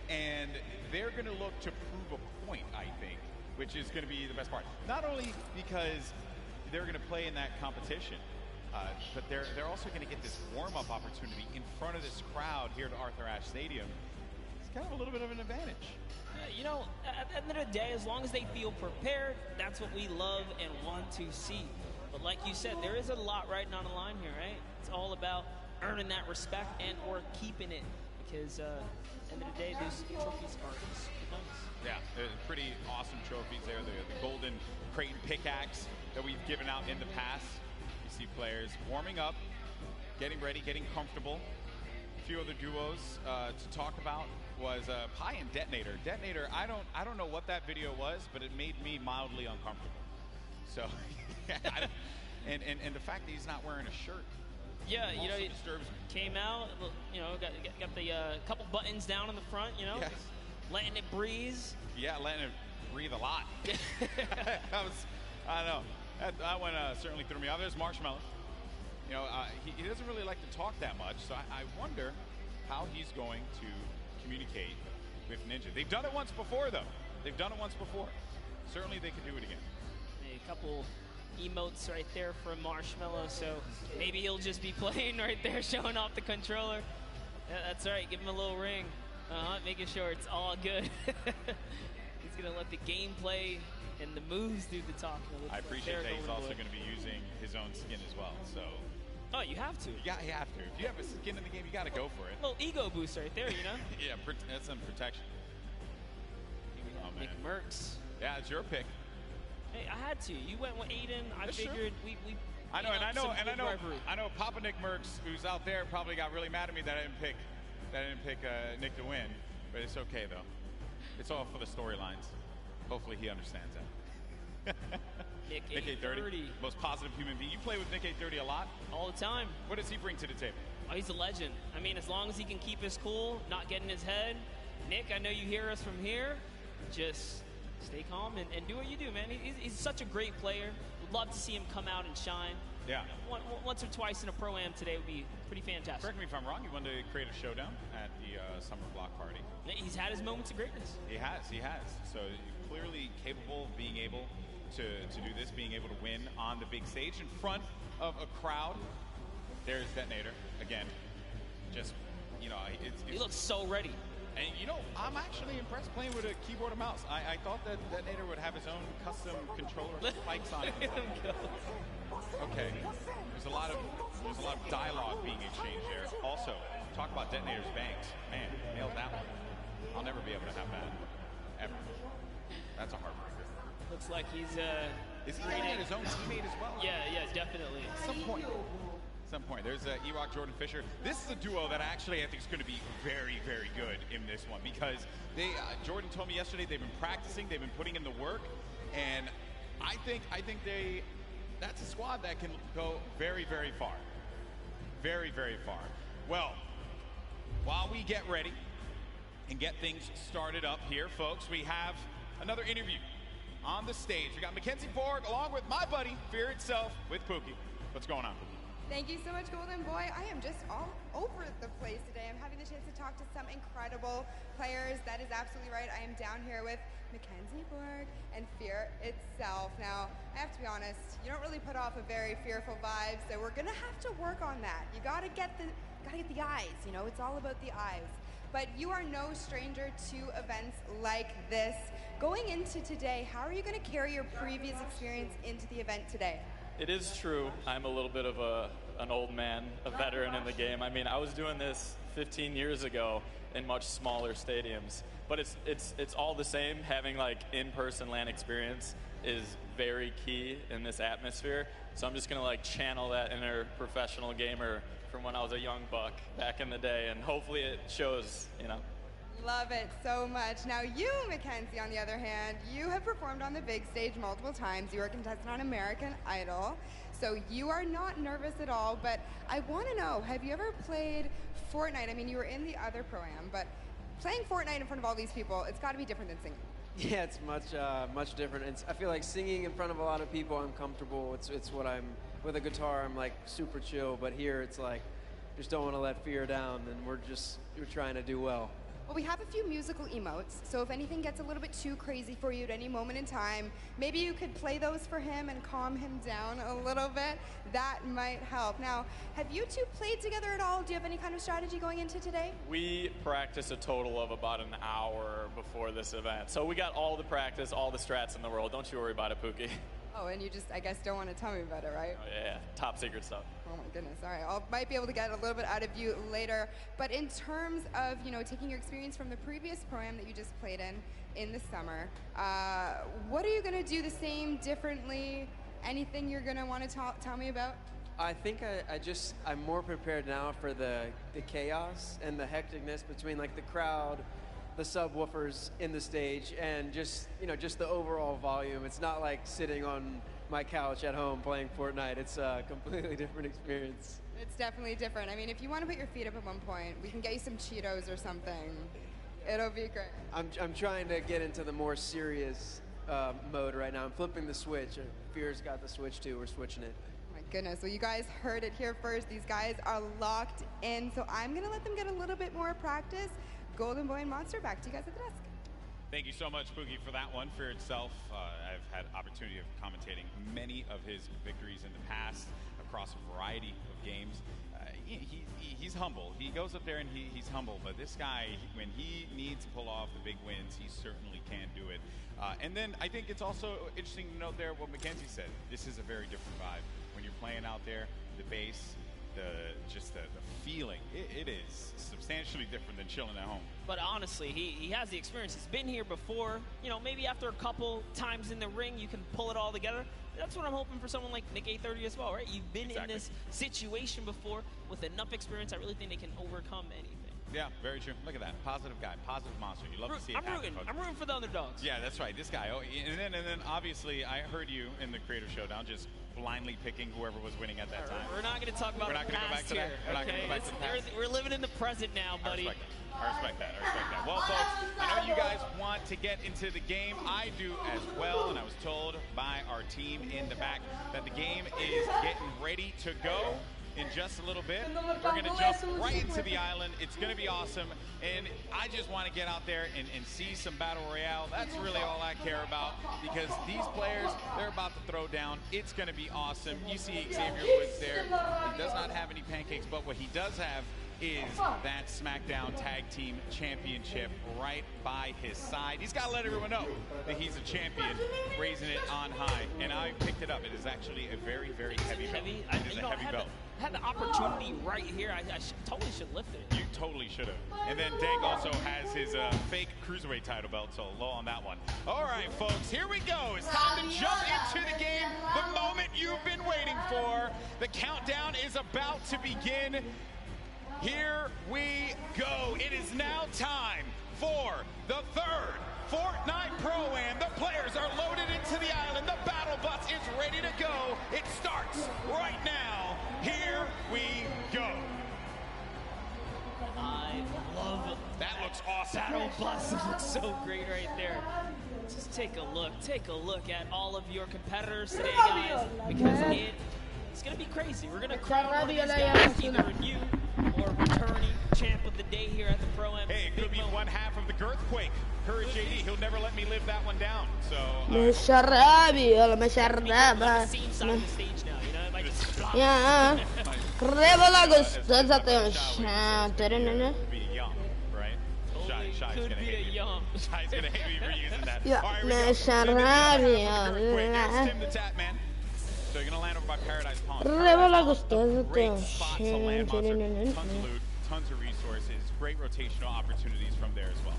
and they're going to look to prove a point, I think, which is going to be the best part. Not only because they're going to play in that competition, but they're also going to get this warm-up opportunity in front of this crowd here at Arthur Ashe Stadium. It's kind of a little bit of an advantage. You know, at the end of the day, as long as they feel prepared, that's what we love and want to see. But like you said, there is a lot riding on the line here, right? It's all about earning that respect and or keeping it, because at the end of the day, those trophies are super nice. Yeah, they're pretty awesome trophies there. The golden Creighton pickaxe that we've given out in the past. You see players warming up, getting ready, getting comfortable. A few other duos to talk about was Pi and Detonator. Detonator, I don't know what that video was, but it made me mildly uncomfortable. So, and the fact that he's not wearing a shirt. Yeah, you know, he disturbs me. Came out, you know, got the couple buttons down in the front, you know, letting it breeze. Yeah, letting it breathe a lot. I don't know. That one certainly threw me off. There's Marshmallow. You know, he doesn't really like to talk that much, so I wonder how he's going to communicate with Ninja. They've done it once before, though. They've done it once before. Certainly they could do it again. A couple emotes right there from Marshmallow, so maybe he'll just be playing right there, showing off the controller. Yeah, that's right. Give him a little ring. Making sure it's all good. He's going to let the gameplay and the moves do the talking. I appreciate that he's also going to be using his own skin as well. So. Oh, you have to. Yeah, you have to. If you have a skin in the game, you got to go for it. A little ego boost right there, you know? Yeah, that's some protection. Oh, man. Nick Merckx. Yeah, it's your pick. Hey, I had to. You went with Aiden. I figured we I know, I know Papa Nick Merckx, who's out there, probably got really mad at me that I didn't pick Nick to win. But it's okay, though. It's all for the storylines. Hopefully he understands that. Nick 830, most positive human being. You play with Nick 830 a lot? All the time. What does he bring to the table? Oh, he's a legend. I mean, as long as he can keep his cool, not get in his head. Nick, I know you hear us from here. Just stay calm and do what you do, man. He's such a great player. Would love to see him come out and shine. Yeah. Once or twice in a Pro-Am today would be pretty fantastic. Correct me if I'm wrong. He wanted to create a showdown at the Summer Block Party. He's had his moments of greatness. He has. So clearly capable of being able to do this, being able to win on the big stage in front of a crowd. There's Detonator again. Just, you know, he looks so ready. And, you know, I'm actually impressed playing with a keyboard and mouse. I thought that Detonator would have his own custom controller spikes on it. Okay. There's a lot of dialogue being exchanged there. Also, talk about Detonator's bangs. Man, nailed that one. I'll never be able to have that ever. That's a heartbreaker. Looks like he's is he gonna get his own teammate as well? Yeah, definitely. At some point. There's E-Rock, Jordan Fisher. This is a duo that actually I think is going to be very, very good in this one because they Jordan told me yesterday they've been practicing, they've been putting in the work, and I think that's a squad that can go very, very far. Very, very far. Well, while we get ready and get things started up here, folks, we have another interview on the stage. We got Mackenzie Borg along with my buddy, Fear Itself, with Pookie. What's going on, Pookie? Thank you so much, Golden Boy. I am just all over the place today. I'm having the chance to talk to some incredible players. That is absolutely right. I am down here with Mackenzie Borg and Fear Itself. Now, I have to be honest, you don't really put off a very fearful vibe, so we're gonna have to work on that. You gotta get the eyes, you know, it's all about the eyes. But you are no stranger to events like this. Going into today, how are you gonna carry your previous experience into the event today? It is true. I'm a little bit of an old man, a veteran in the game. I mean, I was doing this 15 years ago in much smaller stadiums, but it's all the same. Having like in-person LAN experience is very key in this atmosphere. So I'm just gonna like channel that inner professional gamer from when I was a young buck back in the day, and hopefully it shows, you know. Love it so much. Now you, Mackenzie, on the other hand, you have performed on the big stage multiple times. You were a contestant on American Idol, so you are not nervous at all, but I want to know, have you ever played Fortnite? I mean, you were in the other Pro-Am, but playing Fortnite in front of all these people, it's got to be different than singing. Yeah, it's much different. I feel like singing in front of a lot of people, I'm comfortable. It's what I'm, with a guitar, I'm like super chill, but here it's like, just don't want to let fear down, and we're trying to do well. Well, we have a few musical emotes, so if anything gets a little bit too crazy for you at any moment in time, maybe you could play those for him and calm him down a little bit. That might help. Now, have you two played together at all? Do you have any kind of strategy going into today? We practiced a total of about an hour before this event. So we got all the practice, all the strats in the world. Don't you worry about it, Pookie. Oh, and you just, I guess, don't want to tell me about it, right? Oh, yeah, top secret stuff. Oh my goodness, all right. I might be able to get a little bit out of you later. But in terms of, you know, taking your experience from the previous Pro-Am that you just played in the summer, what are you going to do the same, differently? Anything you're going to want to tell me about? I think I'm more prepared now for the chaos and the hecticness between like the crowd, the subwoofers in the stage, and just the overall volume. It's not like sitting on my couch at home playing Fortnite. It's a completely different experience. It's definitely different. I mean, if you want to put your feet up at one point, we can get you some Cheetos or something. It'll be great. I'm trying to get into the more serious mode right now. I'm flipping the switch. Fear's got the switch too. We're switching it. My goodness, well, you guys heard it here first. These guys are locked in, so I'm going to let them get a little bit more practice. Golden Boy and Monster, back to you guys at the desk. Thank you so much, Poogie, for that one. For itself, I've had opportunity of commentating many of his victories in the past across a variety of games. He's humble. He goes up there and he's humble, but this guy, when he needs to pull off the big wins, he certainly can do it. And then I think it's also interesting to note there what Mackenzie said. This is a very different vibe. When you're playing out there, the bass, the feeling, it is substantially different than chilling at home. But honestly, he has the experience. He's been here before. You know, maybe after a couple times in the ring, you can pull it all together. That's what I'm hoping for someone like Nick A30 as well, right? You've been in this situation before with enough experience. I really think they can overcome anything. Yeah, very true. Look at that. Positive guy, positive monster. You love to see it happen. I'm rooting for the underdogs. Yeah, that's right. This guy. Oh, and then obviously I heard you in the Creator Showdown just blindly picking whoever was winning at that time. We're not going to talk about the past here. We're not going to go back to the past. We're living in the present now, buddy. I respect that. Well, folks, I know you guys want to get into the game. I do as well, and I was told by our team in the back that the game is getting ready to go in just a little bit. We're going to jump right into the island. It's going to be awesome, and I just want to get out there and see some Battle Royale. That's really all I care about, because these players, they're about to throw down. It's going to be awesome. You see Xavier Woods there. He does not have any pancakes, but what he does have is that SmackDown Tag Team Championship right by his side. He's got to let everyone know that he's a champion, raising it on high. And I picked it up. It is actually a very, very heavy belt. It is a heavy belt. Had the opportunity right here. I totally should lift it. You totally should have. And then Dank also has his fake Cruiserweight title belt, so low on that one. All right, folks, here we go. It's time to jump into the game, the moment you've been waiting for. The countdown is about to begin. Here we go. It is now time for the third Fortnite Pro-Am. The players are loaded into the island. The battle bus is ready to go. It starts right now. Here we go. I love it. That looks awesome. Battle bus looks so great right there. Just take a look. Take a look at all of your competitors today, guys, because it's going to be crazy. We're going to crown one of these guys, either a new or returning champ of the day here at the Pro-Am. Hey, it could be one half of the Girthquake. Courage JD, he'll never let me live that one down. So, yeah. Revola gostosa tem Shy's gonna hate me for using that. Yeah, all right, we go. Tim the Tap Man. So you're gonna land over by Paradise Palms. Revola gostosa great spots to land, Monster. Tons of loot, tons of resources, great rotational opportunities from there as well.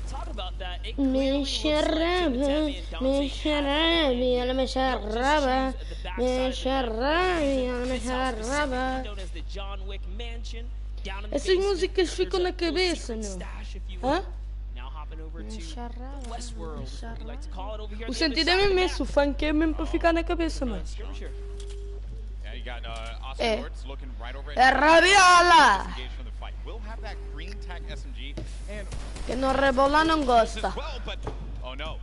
Talk about that. It Me sharaba, me sharabi, ala me sharaba, me sharabi, ala me sharaba. Essas músicas ficam na cabeça, meu. Hã? O sentido é mesmo esse, o funk é mesmo para ficar na cabeça, mano. É. É rabiola! Que no rebola não gosta. Oh no.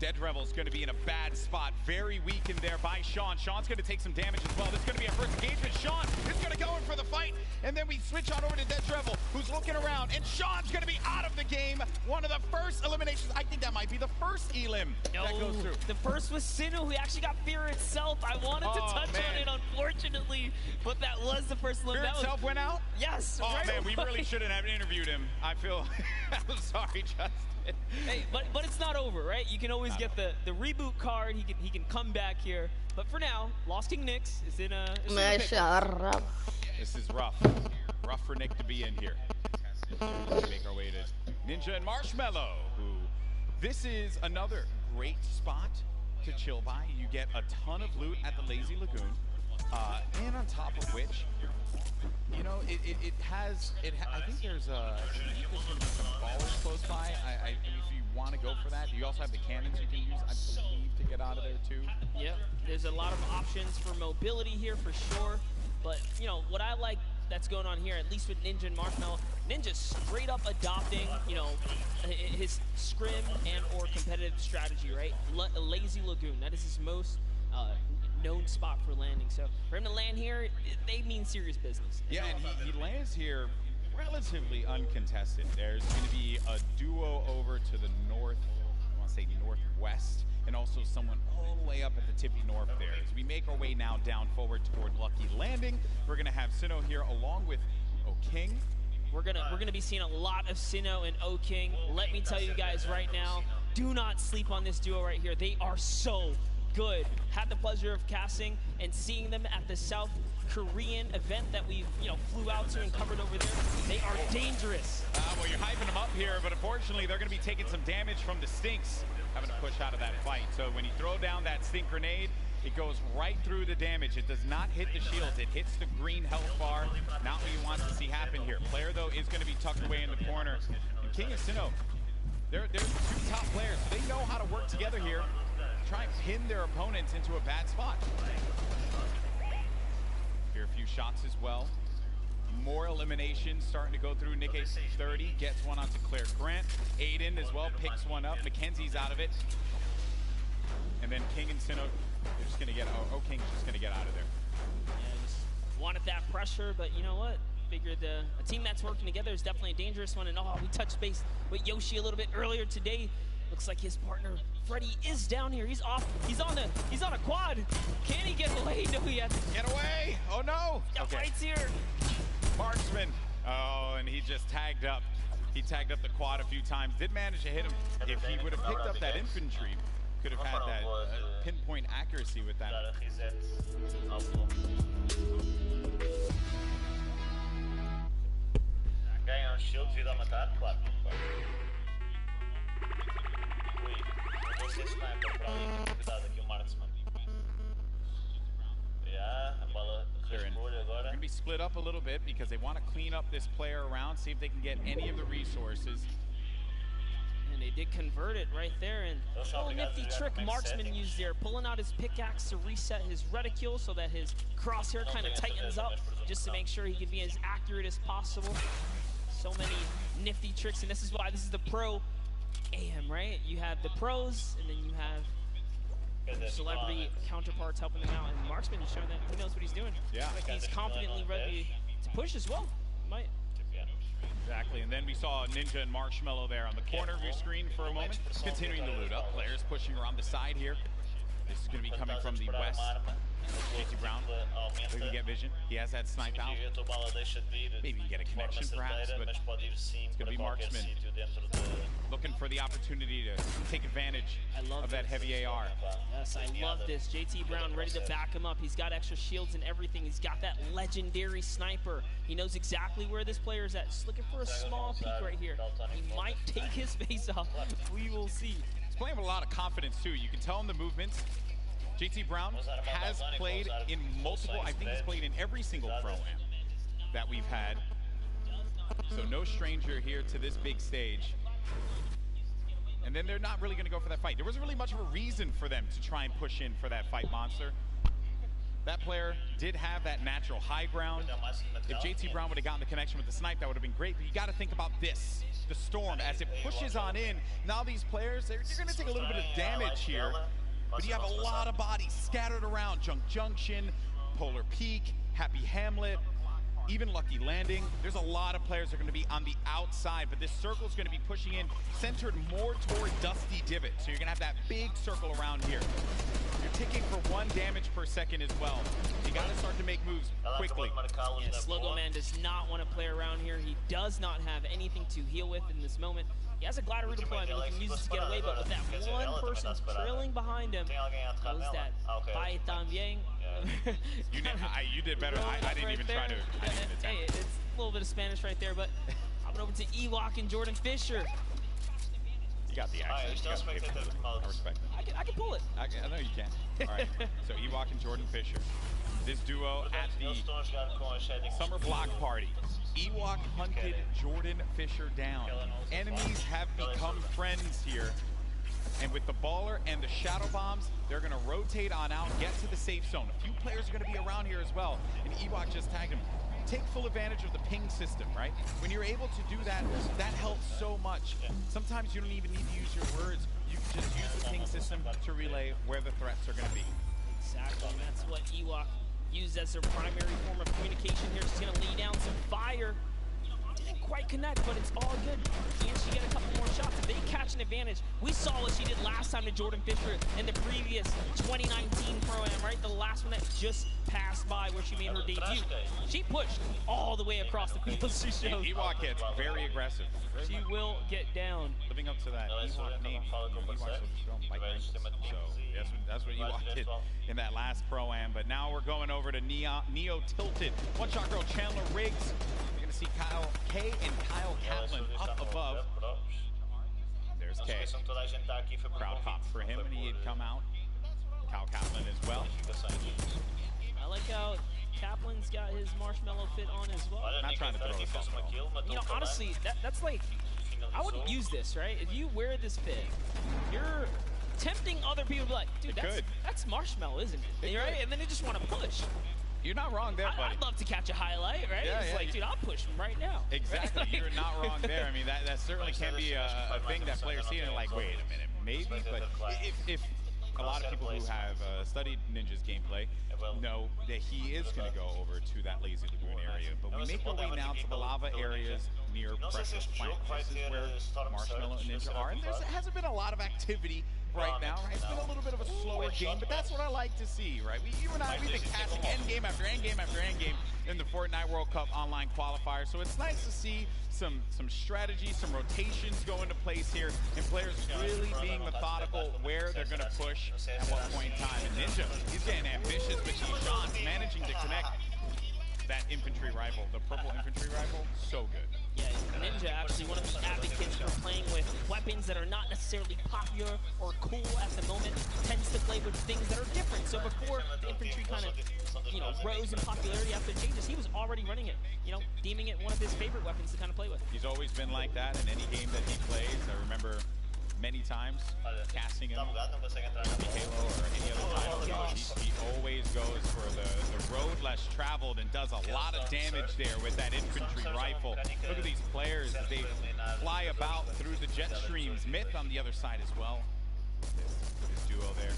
Dead Rebel's going to be in a bad spot. Very weakened there by Sean. Sean's going to take some damage as well. This is going to be a first engagement. Sean is going to go in for the fight. And then we switch on over to Dead Rebel, who's looking around. And Sean's going to be out of the game. One of the first eliminations. I think that might be the first elim that goes through. The first was Sinu, who actually got Fear itself. I wanted to touch on it, unfortunately. But that was the first elimination. Fear itself went out? Yes. Oh, right man, we really shouldn't have interviewed him. I feel... I'm sorry, Justin. Hey, but it's not over, right? You can always get the reboot card. He can come back here. But for now, Lost King Nix is in a This is rough. Rough for Nick to be in here. Make our way to Ninja and Marshmallow, who this is another great spot to chill by. You get a ton of loot at the Lazy Lagoon. And on top of which, you know, I think there's some ballers close by. If you want to go for that, you also have the cannons you can use, I believe, to get out of there too. Yep, there's a lot of options for mobility here for sure. But, you know, what I like that's going on here, at least with Ninja and Marshmallow. Ninja straight up adopting, you know, his scrim and or competitive strategy, right? Lazy Lagoon, that is his most known spot for landing. So for him to land here, they mean serious business. Yeah, and he lands here relatively uncontested. There's going to be a duo over to the north, I want to say northwest, and also someone all the way up at the tippy north there. As we make our way now down forward toward Lucky Landing, we're going to have Sinnoh here along with O'King. We're gonna be seeing a lot of Sinnoh and O'King. Let me tell you guys right now, do not sleep on this duo right here. They are so good. Had the pleasure of casting and seeing them at the South Korean event that we flew out to and covered over there. They are dangerous. Well, you're hyping them up here, but unfortunately they're going to be taking some damage from the Stinks, having to push out of that fight. So when you throw down that Stink Grenade, it goes right through the damage. It does not hit the shields. It hits the green health bar. Not what you want to see happen here. Player, though, is going to be tucked away in the corner. And King and Sinnoh, they're two top players. So they know how to work together here, try and pin their opponents into a bad spot. Here, a few shots as well. More eliminations starting to go through. Nick 30 gets one onto Claire Grant. Aiden as well picks one up. Mackenzie's out of it. And then King and Sinnoh, they're just going to get, King's just going to get out of there. Yeah, just wanted that pressure, but you know what? Figured a team that's working together is definitely a dangerous one. And we touched base with Yoshi a little bit earlier today. Looks like his partner Freddy is down here. He's off. He's on a quad. Can he get away? No, he has to get away. Oh no! The fight's here. Marksman. Oh, and he just tagged up. He tagged up the quad a few times. Did manage to hit him. If he would have picked up that infantry, could have had that pinpoint accuracy with that. Ganham shield, vida aumentar, 4. Ui, vou ser sniper pra mim. Cuidado aqui, o marksman. Yeah, a bola responde agora. They're going to be split up a little bit because they want to clean up this player around, see if they can get any of the resources. And they did convert it right there, and a nifty trick Marksman used there, pulling out his pickaxe to reset his reticule so that his crosshair kind of tightens up, just to make sure he can be as accurate as possible. So many nifty tricks, and this is why this is the pro AM, right? You have the pros, and then you have celebrity counterparts helping them out, and Marksman is showing that he knows what he's doing. Yeah. Like he's confidently ready to push as well. Might. Exactly, and then we saw Ninja and Marshmallow there on the corner of your screen for a moment, continuing to loot up. Players pushing around the side here. This is going to be coming from the west. JT Brown, looking to get vision. He has that snipe out. Maybe you get a connection perhaps, but it's going to be Marksman looking for the opportunity to take advantage of that heavy AR. Yes, I love this. JT Brown ready to back him up. He's got extra shields and everything. He's got that legendary sniper. He knows exactly where this player is at. Just looking for a small peek right here. He might take his face off. We will see. He's playing with a lot of confidence too. You can tell in the movements. JT Brown has played in multiple, I think he's played in every single pro-am that we've had. So no stranger here to this big stage. And then they're not really going to go for that fight. There wasn't really much of a reason for them to try and push in for that fight, Monster. That player did have that natural high ground. If JT Brown would have gotten the connection with the snipe, that would have been great. But you got to think about this, the storm, as it pushes on in. Now these players, they're going to take a little bit of damage here. But you have a lot of bodies scattered around. Junk Junction, Polar Peak, Happy Hamlet, even Lucky Landing. There's a lot of players that are going to be on the outside, but this circle is going to be pushing in, centered more toward Dusty Divot. So you're going to have that big circle around here. You're ticking for 1 damage per second as well. You got to start to make moves quickly. Yes, Logo Man does not want to play around here. He does not have anything to heal with in this moment. He has a glider redeployment, he can use it to get away, but with that one person trailing behind him, knows that bye también. You did better. I didn't even try to. Hey, it's a little bit of Spanish right there, but hopping over to Ewok and Jordan Fisher. You got the accent. I respect it. I can pull it. I know you can. All right. So Ewok and Jordan Fisher. This duo at the Summer Block Party. Ewok hunted Jordan Fisher down. Enemies have become friends here. And with the baller and the shadow bombs, they're going to rotate on out, get to the safe zone. A few players are going to be around here as well. And Ewok just tagged him. take full advantage of the ping system, right? When you're able to do that, that helps so much. Sometimes you don't even need to use your words. You can just use the ping system to relay where the threats are going to be. Exactly, and that's what Ewok used as their primary form of communication here. She's going to lay down some fire. Didn't quite connect, but it's all good. Can she get a couple more shots? If they catch an advantage, we saw what she did last time to Jordan Fisher in the previous 2019 Pro-Am, right? The last one that just passed by where she made her debut. She pushed all the way across the field. She shows. Ewok gets very aggressive. She will get down. Living up to that Ewok name. Ewok so that's what Ewok did in that last Pro-Am. But now we're going over to Neo Tilted. One shot girl Chandler Riggs. You're going to see Kyle K and Kyle Kaplan up above. There's K. Crowd pop for him, and he had come out. Kyle Kaplan as well. I like how Kaplan's got his marshmallow fit on as well. Not trying to throw us off. You know, honestly, that's like, I wouldn't use this, right? If you wear this fit, you're tempting other people to be like, dude, that's marshmallow, isn't it? Right? And then they just want to push. You're not wrong there, buddy. I'd love to catch a highlight, right? Yeah, it's like, dude, I'll push him right now. Exactly. Right? You're not wrong there. I mean, that certainly can be a thing that players see and they're like, wait a minute, maybe? But if a lot of people who have studied Ninja's gameplay know that he is going to go over to that Lazy Lagoon area. But we make our way now to the lava areas near Precious Plant. This is where Marshmallow and Ninja are. And there hasn't been a lot of activity right now, right? It's been a little bit of a slower game, but that's what I like to see, right? You and I, we've been catching endgame after endgame after endgame in the Fortnite World Cup online qualifier. So it's nice to see some strategy, some rotations go into place here, and players really being methodical where they're going to push at what point in time. And Ninja, he's getting ambitious with these shots, managing to connect that infantry rifle, the purple infantry rifle, so good. Yeah, Ninja actually one of the advocates for playing with weapons that are not necessarily popular or cool at the moment, tends to play with things that are different. So before the infantry kind of, rose in popularity after changes, he was already running it, deeming it one of his favorite weapons to kind of play with. He's always been like that in any game that he plays. I remember many times casting him Halo or any other title. He always goes for the road less traveled and does a lot of damage there with that infantry rifle. Look at these players as they fly about through the jet streams. Myth on the other side as well. This duo there.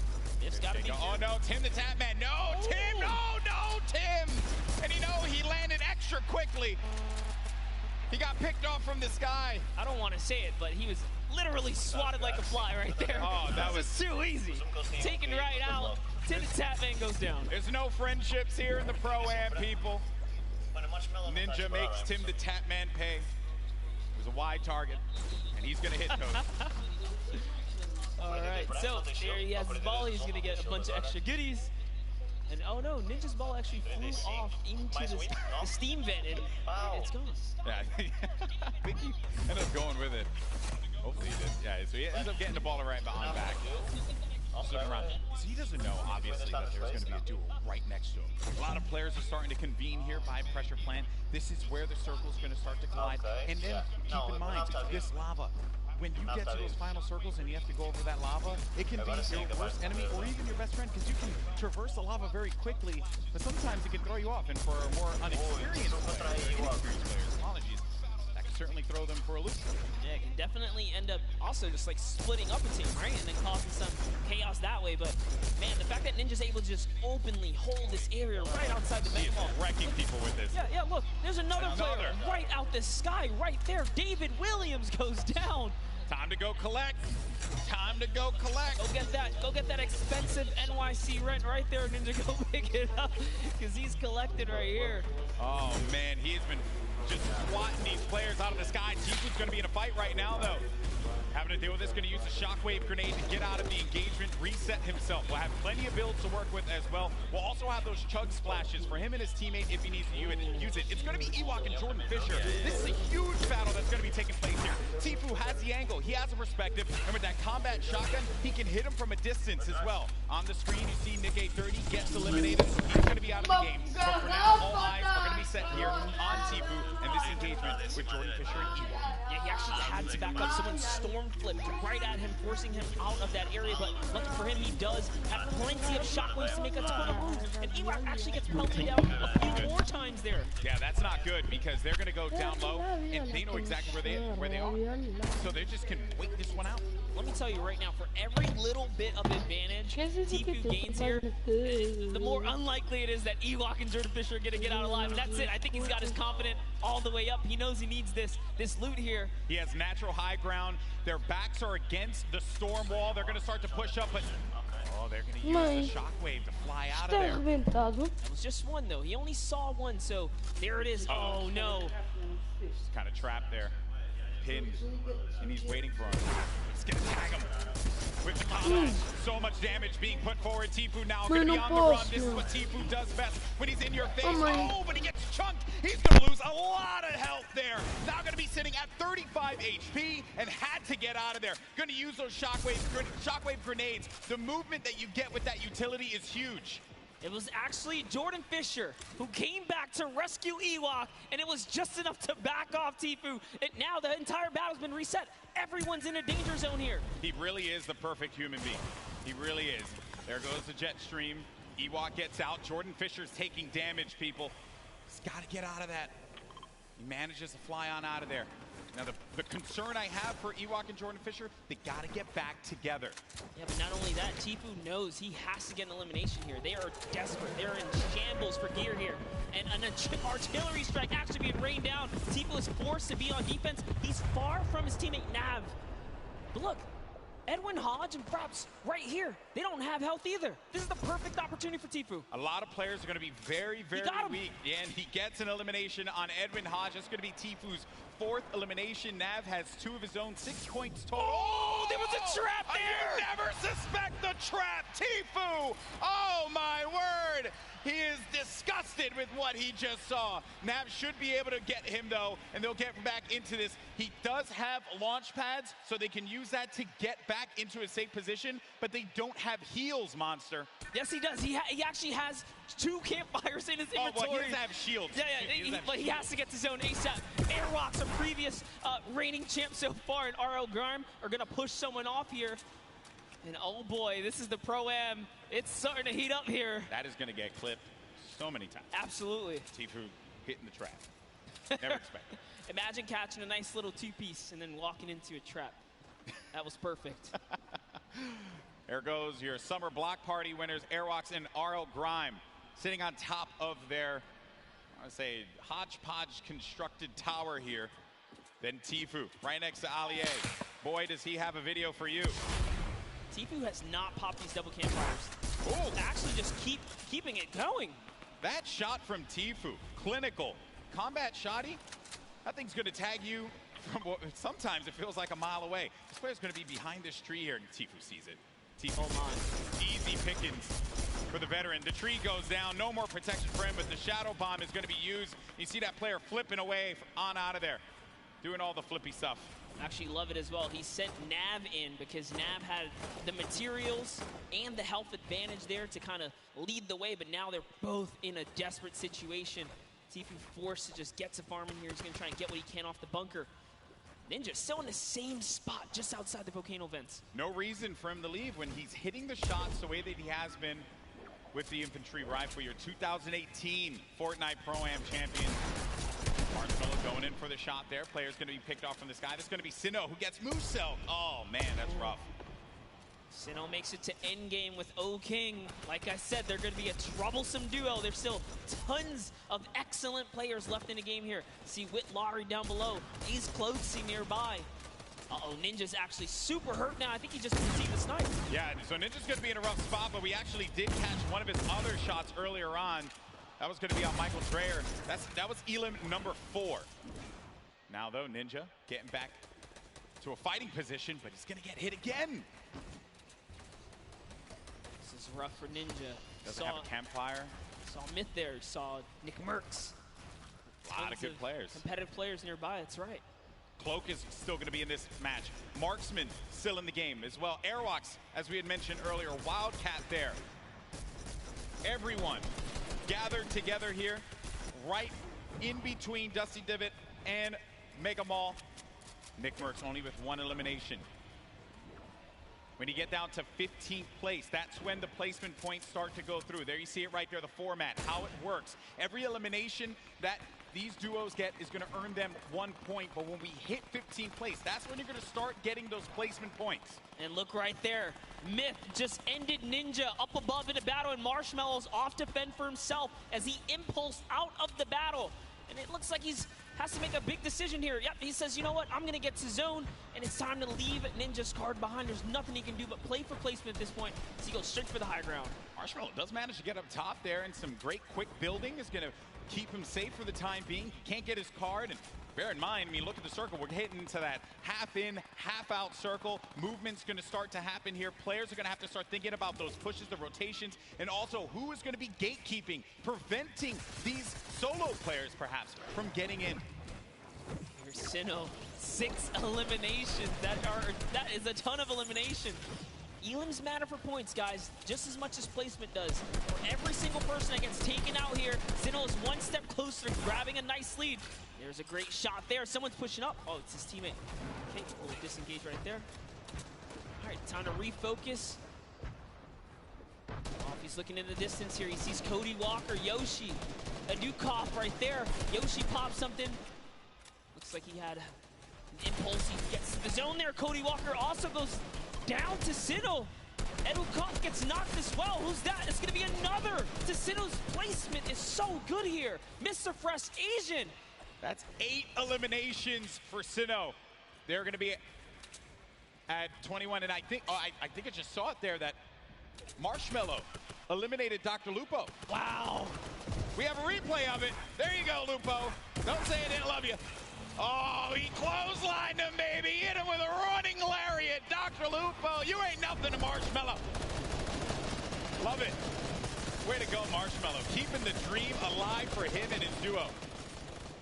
It's got to be. Oh no, Tim the Tatman. No, Tim, no, Tim. And he landed extra quickly. He got picked off from the sky. I don't want to say it, but he was literally swatted like a fly right there. Oh, that was too easy. Taken right out. Tim the Tatman goes down. There's no friendships here in the Pro-Am, people. Ninja makes Tim the Tatman pay. It was a wide target, and he's going to hit those. All right, so there he has his ball. He's going to get a bunch of extra goodies. And oh no, Ninja's ball actually flew off into the steam vent, and it's gone. Yeah, I think he ended up going with it. Hopefully he did. Yeah, so he ends up getting the ball right behind back. Around. So he doesn't know, obviously, that there's going to be a duel right next to him. A lot of players are starting to convene here by Pressure Plant. This is where the circle's going to start to collide. And then keep in mind, this lava. When you get to those final circles and you have to go over that lava, it can be your worst enemy or even your best friend, because you can traverse the lava very quickly, but sometimes it can throw you off. And for a more inexperienced players, apologies, that can certainly throw them for a loop. Yeah, it can definitely end up also just like splitting up a team, right? And then causing some chaos that way. But man, the fact that Ninja's able to just openly hold this area right outside the main wall. Wrecking people with this. Yeah, look, there's another player right out the sky right there. David Williams goes down. Time to go collect. Time to go collect. Go get that expensive NYC rent right there, Ninja. Go pick it up, because he's collected right here. Oh man, he's been just swatting these players out of the sky. Tifu's going to be in a fight right now, though. Having to deal with this, going to use a shockwave grenade to get out of the engagement, reset himself. We'll have plenty of builds to work with as well. We'll also have those chug splashes for him and his teammate if he needs to use it. It's going to be Ewok and Jordan Fisher. This is a huge battle that's going to be taking place here. Tifu has the angle, he has a perspective, and with that combat shotgun, he can hit him from a distance as well. On the screen, you see Nick 830 gets eliminated. He's going to be out of the game. But for now, all eyes are going to be set here on Tifu and this engagement with Jordan Fisher and Ewok. Yeah, he actually had to back up. Someone storm flipped right at him, forcing him out of that area. But lucky for him, he does have plenty of shockwaves to make a ton of moves. And Ewok actually gets pelted down a few more times there. Yeah, that's not good because they're going to go down low and they know exactly where they are. So they just can wait this one out. Let me tell you right now, for every little bit of advantage Tfue gains here, the more unlikely it is that Ewok and Jordan Fisher are going to get out alive. And that's it. I think he's got his confidence all the way up. He knows he needs this loot here. He has natural high ground. Their backs are against the storm wall. They're going to start to push up, but they're going to use the shockwave to fly out of there. That was just one, though. He only saw one, so there it is. Oh, no. Just kind of trapped there. Pinned, and he's waiting for him. He's going to tag him with the combat. So much damage being put forward. Tfue now going to be on the run. This is what Tfue does best when he's in your face. Oh, but he gets chunked. He's going to lose a lot of health there. Now going to be sitting at 35 HP and had to get out of there. Going to use those shockwave grenades. The movement that you get with that utility is huge. It was actually Jordan Fisher who came back to rescue Ewok, and it was just enough to back off Tfue. And now the entire battle's been reset. Everyone's in a danger zone here. He really is the perfect human being. He really is. There goes the jet stream. Ewok gets out. Jordan Fisher's taking damage, people. He's got to get out of that. He manages to fly on out of there. Now, the concern I have for Ewok and Jordan Fisher, they got to get back together. Yeah, but not only that, Tfue knows he has to get an elimination here. They are desperate. They're in shambles for gear here. And an artillery strike actually being rained down. Tfue is forced to be on defense. He's far from his teammate Nav. But look, Edwin Hodge and Props right here. They don't have health either. This is the perfect opportunity for Tfue. A lot of players are going to be very, very weak. And he gets an elimination on Edwin Hodge. That's going to be Tfue's fourth elimination. Nav has 2 of his own, 6 points total. Oh, there was a trap there! You never suspect the trap, Tfue! Oh, my word! He is disgusted with what he just saw. Nav should be able to get him, though, and they'll get back into this. He does have launch pads, so they can use that to get back into a safe position, but they don't have heals, Monster. Yes, he does. He actually has 2 campfires in his inventory. Oh, well, he doesn't have shields. Yeah, but he has to get to zone ASAP. Airwalks, a previous reigning champ so far, and RL Grime are going to push someone off here. And oh boy, this is the Pro-Am. It's starting to heat up here. That is going to get clipped so many times. Absolutely. Tfue hitting the trap. Never expected. Imagine catching a nice little 2-piece and then walking into a trap. That was perfect. There goes your summer block party winners, Airwalks and RL Grime, sitting on top of their, I want to say, hodgepodge constructed tower here. Then Tfue, right next to Allier. Boy, does he have a video for you. Tfue has not popped these double campfires. Oh, actually just keeping it going. That shot from Tfue, clinical. Combat shotty, that thing's going to tag you from what sometimes it feels like a mile away. This player's going to be behind this tree here, and Tfue sees it. Tfue, easy pickings for the veteran. The tree goes down, no more protection for him, but the shadow bomb is going to be used. You see that player flipping away on out of there, doing all the flippy stuff. Actually love it as well. He sent Nav in because Nav had the materials and the health advantage there to kind of lead the way, but now they're both in a desperate situation. Tfue forced to just get to farming here. He's going to try and get what he can off the bunker. Ninja still in the same spot just outside the volcano vents. No reason for him to leave when he's hitting the shots the way that he has been with the infantry rifle. Your 2018 Fortnite Pro-Am champion. Marshmallow going in for the shot there. Player's going to be picked off from this guy. This is going to be Sinnoh who gets Moose Silk. Oh, man, that's rough. Sinnoh makes it to endgame with O-King. Like I said, they're going to be a troublesome duo. There's still tons of excellent players left in the game here. See Whit Laurie down below. He's closely nearby. Uh-oh, Ninja's actually super hurt now. I think he just received the snipe. Yeah, so Ninja's going to be in a rough spot, but we actually did catch one of his other shots earlier on. That was going to be on Michael Dreyer. That was elim number 4. Now, though, Ninja getting back to a fighting position, but he's going to get hit again. This is rough for Ninja. Doesn't have a campfire. Saw Myth there. Saw Nick Merckx. A lot of good players. Competitive players nearby, that's right. Cloak is still going to be in this match. Marksman still in the game as well. Airwalks, as we had mentioned earlier, Wildcat there. Everyone gathered together here, right in between Dusty Divot and Mega Mall. Nick Merckx only with 1 elimination. When you get down to 15th place, that's when the placement points start to go through. There you see it right there, the format, how it works. Every elimination that these duos get is going to earn them 1 point, but when we hit 15th place, that's when you're going to start getting those placement points. And look right there, Myth just ended Ninja up above in a battle, and Marshmallow's off to fend for himself as he impulsed out of the battle. And it looks like has to make a big decision here. Yep, he says, you know what, I'm going to get to zone, and it's time to leave Ninja's card behind. There's nothing he can do but play for placement at this point, so he goes straight for the high ground. Marshmallow does manage to get up top there, and some great quick building is going to keep him safe for the time being. He can't get his card, and bear in mind, I mean, look at the circle. We're hitting into that half in, half out circle. Movement's going to start to happen here. Players are going to have to start thinking about those pushes, the rotations, and also who is going to be gatekeeping, preventing these solo players, perhaps, from getting in. Here's Sinnoh, 6 eliminations. That is a ton of elimination. Elims matter for points, guys, just as much as placement does. For every single person that gets taken out here, Sinnoh is 1 step closer to grabbing a nice lead. There's a great shot there. Someone's pushing up. Oh, it's his teammate. Okay, we'll disengage right there. All right, time to refocus. Oh, if he's looking in the distance here, he sees Cody Walker, Yoshi, a Dukov right there. Yoshi pops something. Looks like he had an impulse. He gets to the zone there. Cody Walker also goes down to Sinnoh. Edukov gets knocked as well. Who's that? It's going to be another. Sinnoh's placement is so good here. Mr. Fresh Asian. That's 8 eliminations for Sinnoh. They're going to be at 21, and I think I just saw it there that Marshmallow eliminated Dr. Lupo. Wow. We have a replay of it. There you go, Lupo. Don't say I didn't love you. Oh, he clotheslined him, baby. Hit him with a running lariat. Dr. Lupo, you ain't nothing to Marshmallow. Love it. Way to go, Marshmallow. Keeping the dream alive for him and his duo.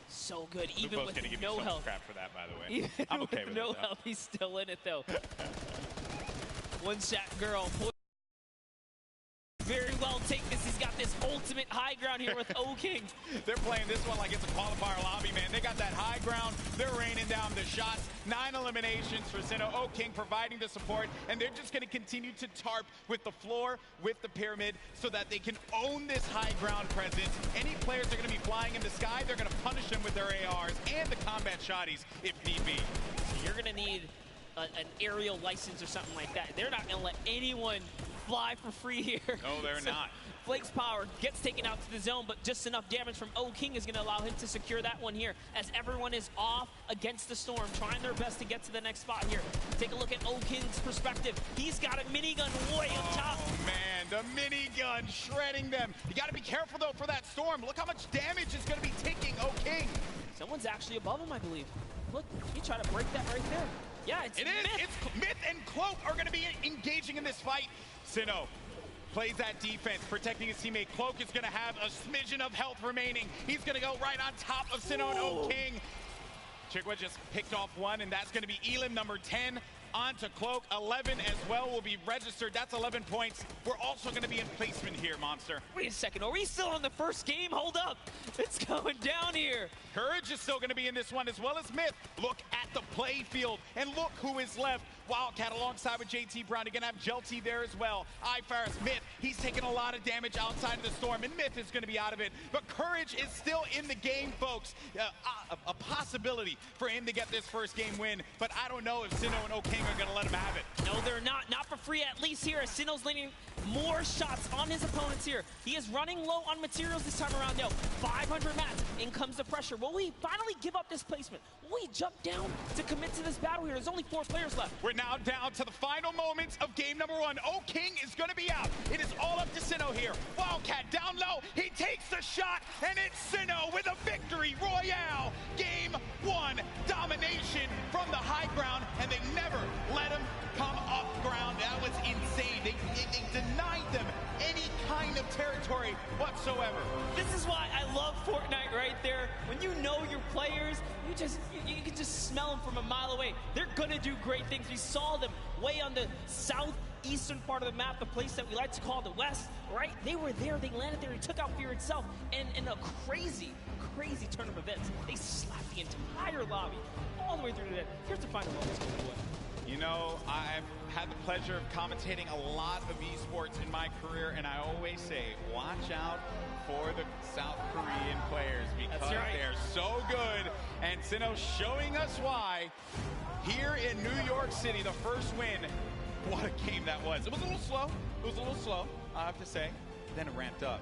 So good, even Lupo's with gonna give no me so health. much crap for that, by the way. Even I'm okay with no it, though. health, he's still in it, though. One shot girl. Very well take this. He's got this ultimate high ground here with O-King. They're playing this one like it's a qualifier lobby, man. They got that high ground. They're raining down the shots. 9 eliminations for Sinnoh. O-King providing the support, and they're just going to continue to tarp with the floor, with the pyramid, so that they can own this high ground presence. Any players that are going to be flying in the sky, they're going to punish them with their ARs and the combat shotties if need be. So you're going to need an aerial license or something like that. They're not going to let anyone fly for free here. No, they're not. Flake's power gets taken out to the zone, but just enough damage from O-King is going to allow him to secure that one here as everyone is off against the storm, trying their best to get to the next spot here. Take a look at O-King's perspective. He's got a minigun way up top. Oh, man, the minigun shredding them. You got to be careful, though, for that storm. Look how much damage is going to be taking O-King. Someone's actually above him, I believe. Look, he tried to break that right there. Yeah, it's Myth. It's Myth and Cloak are going to be engaging in this fight. Sinnoh plays that defense, protecting his teammate. Cloak is going to have a smidgen of health remaining. He's going to go right on top of Sinnoh and O-King. Chigwa just picked off one, and that's going to be Elim number 10. On to Cloak. 11 as well will be registered. That's 11 points. We're also going to be in placement here, Monster. Wait a second. Are we still on the first game? Hold up. It's going down here. Courage is still going to be in this one, as well as Myth. Look at the play field, and look who is left. Wildcat alongside with JT Brown. You're going to have Jelty there as well. iFaris, Myth, he's taking a lot of damage outside of the storm, and Myth is going to be out of it. But Courage is still in the game, folks. A possibility for him to get this first game win, but I don't know if Sinnoh and O-King are going to let him have it. No, they're not. Not for free, at least here, as Sinnoh's landing more shots on his opponents here. He is running low on materials this time around, though. 500 mats. In comes the pressure. Will we finally give up this placement? Will we jump down to commit to this battle here? There's only 4 players left. We're now down to the final moments of game number 1. O-King is going to be out. It is all up to Sinnoh here. Wildcat down low. He takes the shot, and it's Sinnoh with a victory royale. Game 1 domination from the high ground, and they never let him come up ground. That was insane. They denied them any kind of territory whatsoever. This is why I love Fortnite right there. When you know your players, you can just smell them from a mile away. They're gonna do great things. We saw them way on the southeastern part of the map, the place that we like to call the West, right? They were there, they landed there, they took out Fear itself, and in a crazy turn of events, they slapped the entire lobby all the way through to the end. Here's the final moments. You know, I've had the pleasure of commentating a lot of esports in my career, and I always say, watch out for the South Korean players because they're so good. And Sinnoh showing us why here in New York City, the first win. What a game that was. It was a little slow. It was a little slow, I have to say. Then it ramped up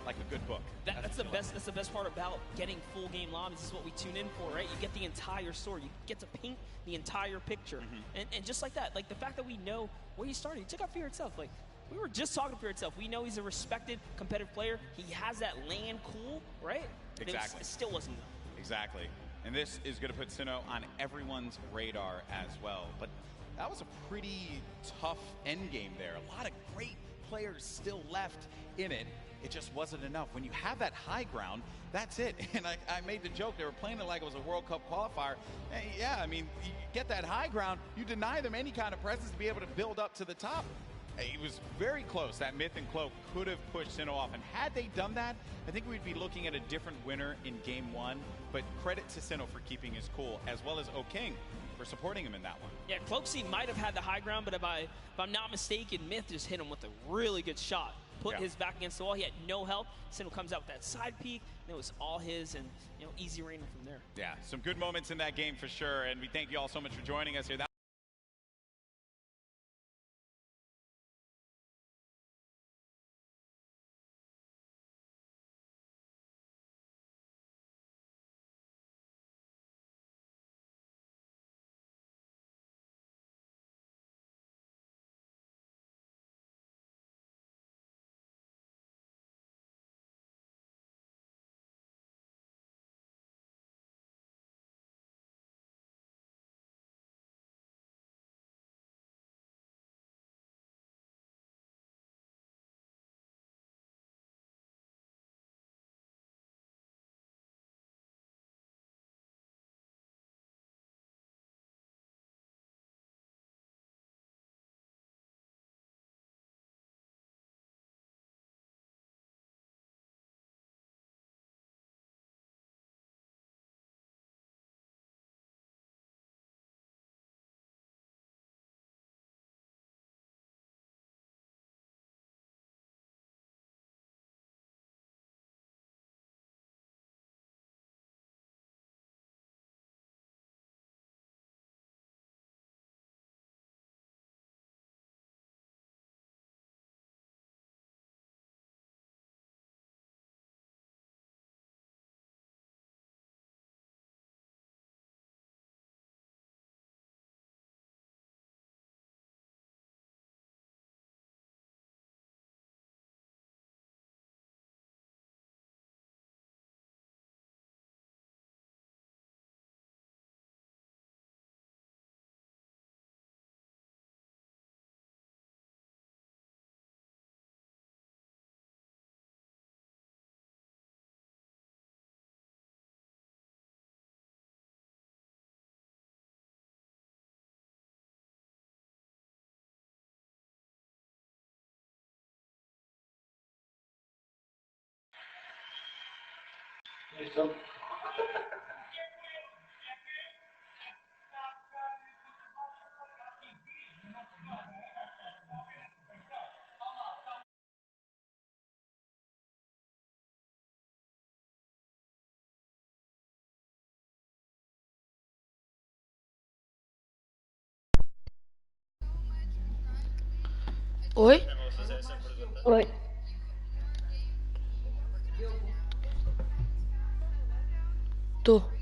like a good book. That's the best. That's the best part about getting full game lobbies. This is what we tune in for, right? You get the entire story. You get to paint the entire picture, and just like that, like the fact that we know where he started, he took out Fear itself. Like we were just talking Fear itself. We know he's a respected competitive player. He has that land cool, right? But Exactly. It still wasn't enough. Exactly. And this is going to put Sinnoh on everyone's radar as well. But that was a pretty tough end game there. A lot of great players still left in it. It just wasn't enough. When you have that high ground, that's it. And I made the joke, they were playing it like it was a World Cup qualifier. Hey, yeah, I mean, you get that high ground, you deny them any kind of presence to be able to build up to the top. It was very close. That Myth and Cloak could have pushed Sinnoh off. And had they done that, I think we'd be looking at a different winner in game one. But credit to Sinnoh for keeping his cool, as well as O'King for supporting him in that one. Yeah, Cloaksy might have had the high ground, but if I'm not mistaken, Myth just hit him with a really good shot. Put his back against the wall. He had no help. Sinnoh comes out with that side peek, and it was all his, and easy raining from there. Yeah, some good moments in that game for sure. And we thank you all so much for joining us here. Oi? Oi. Tô.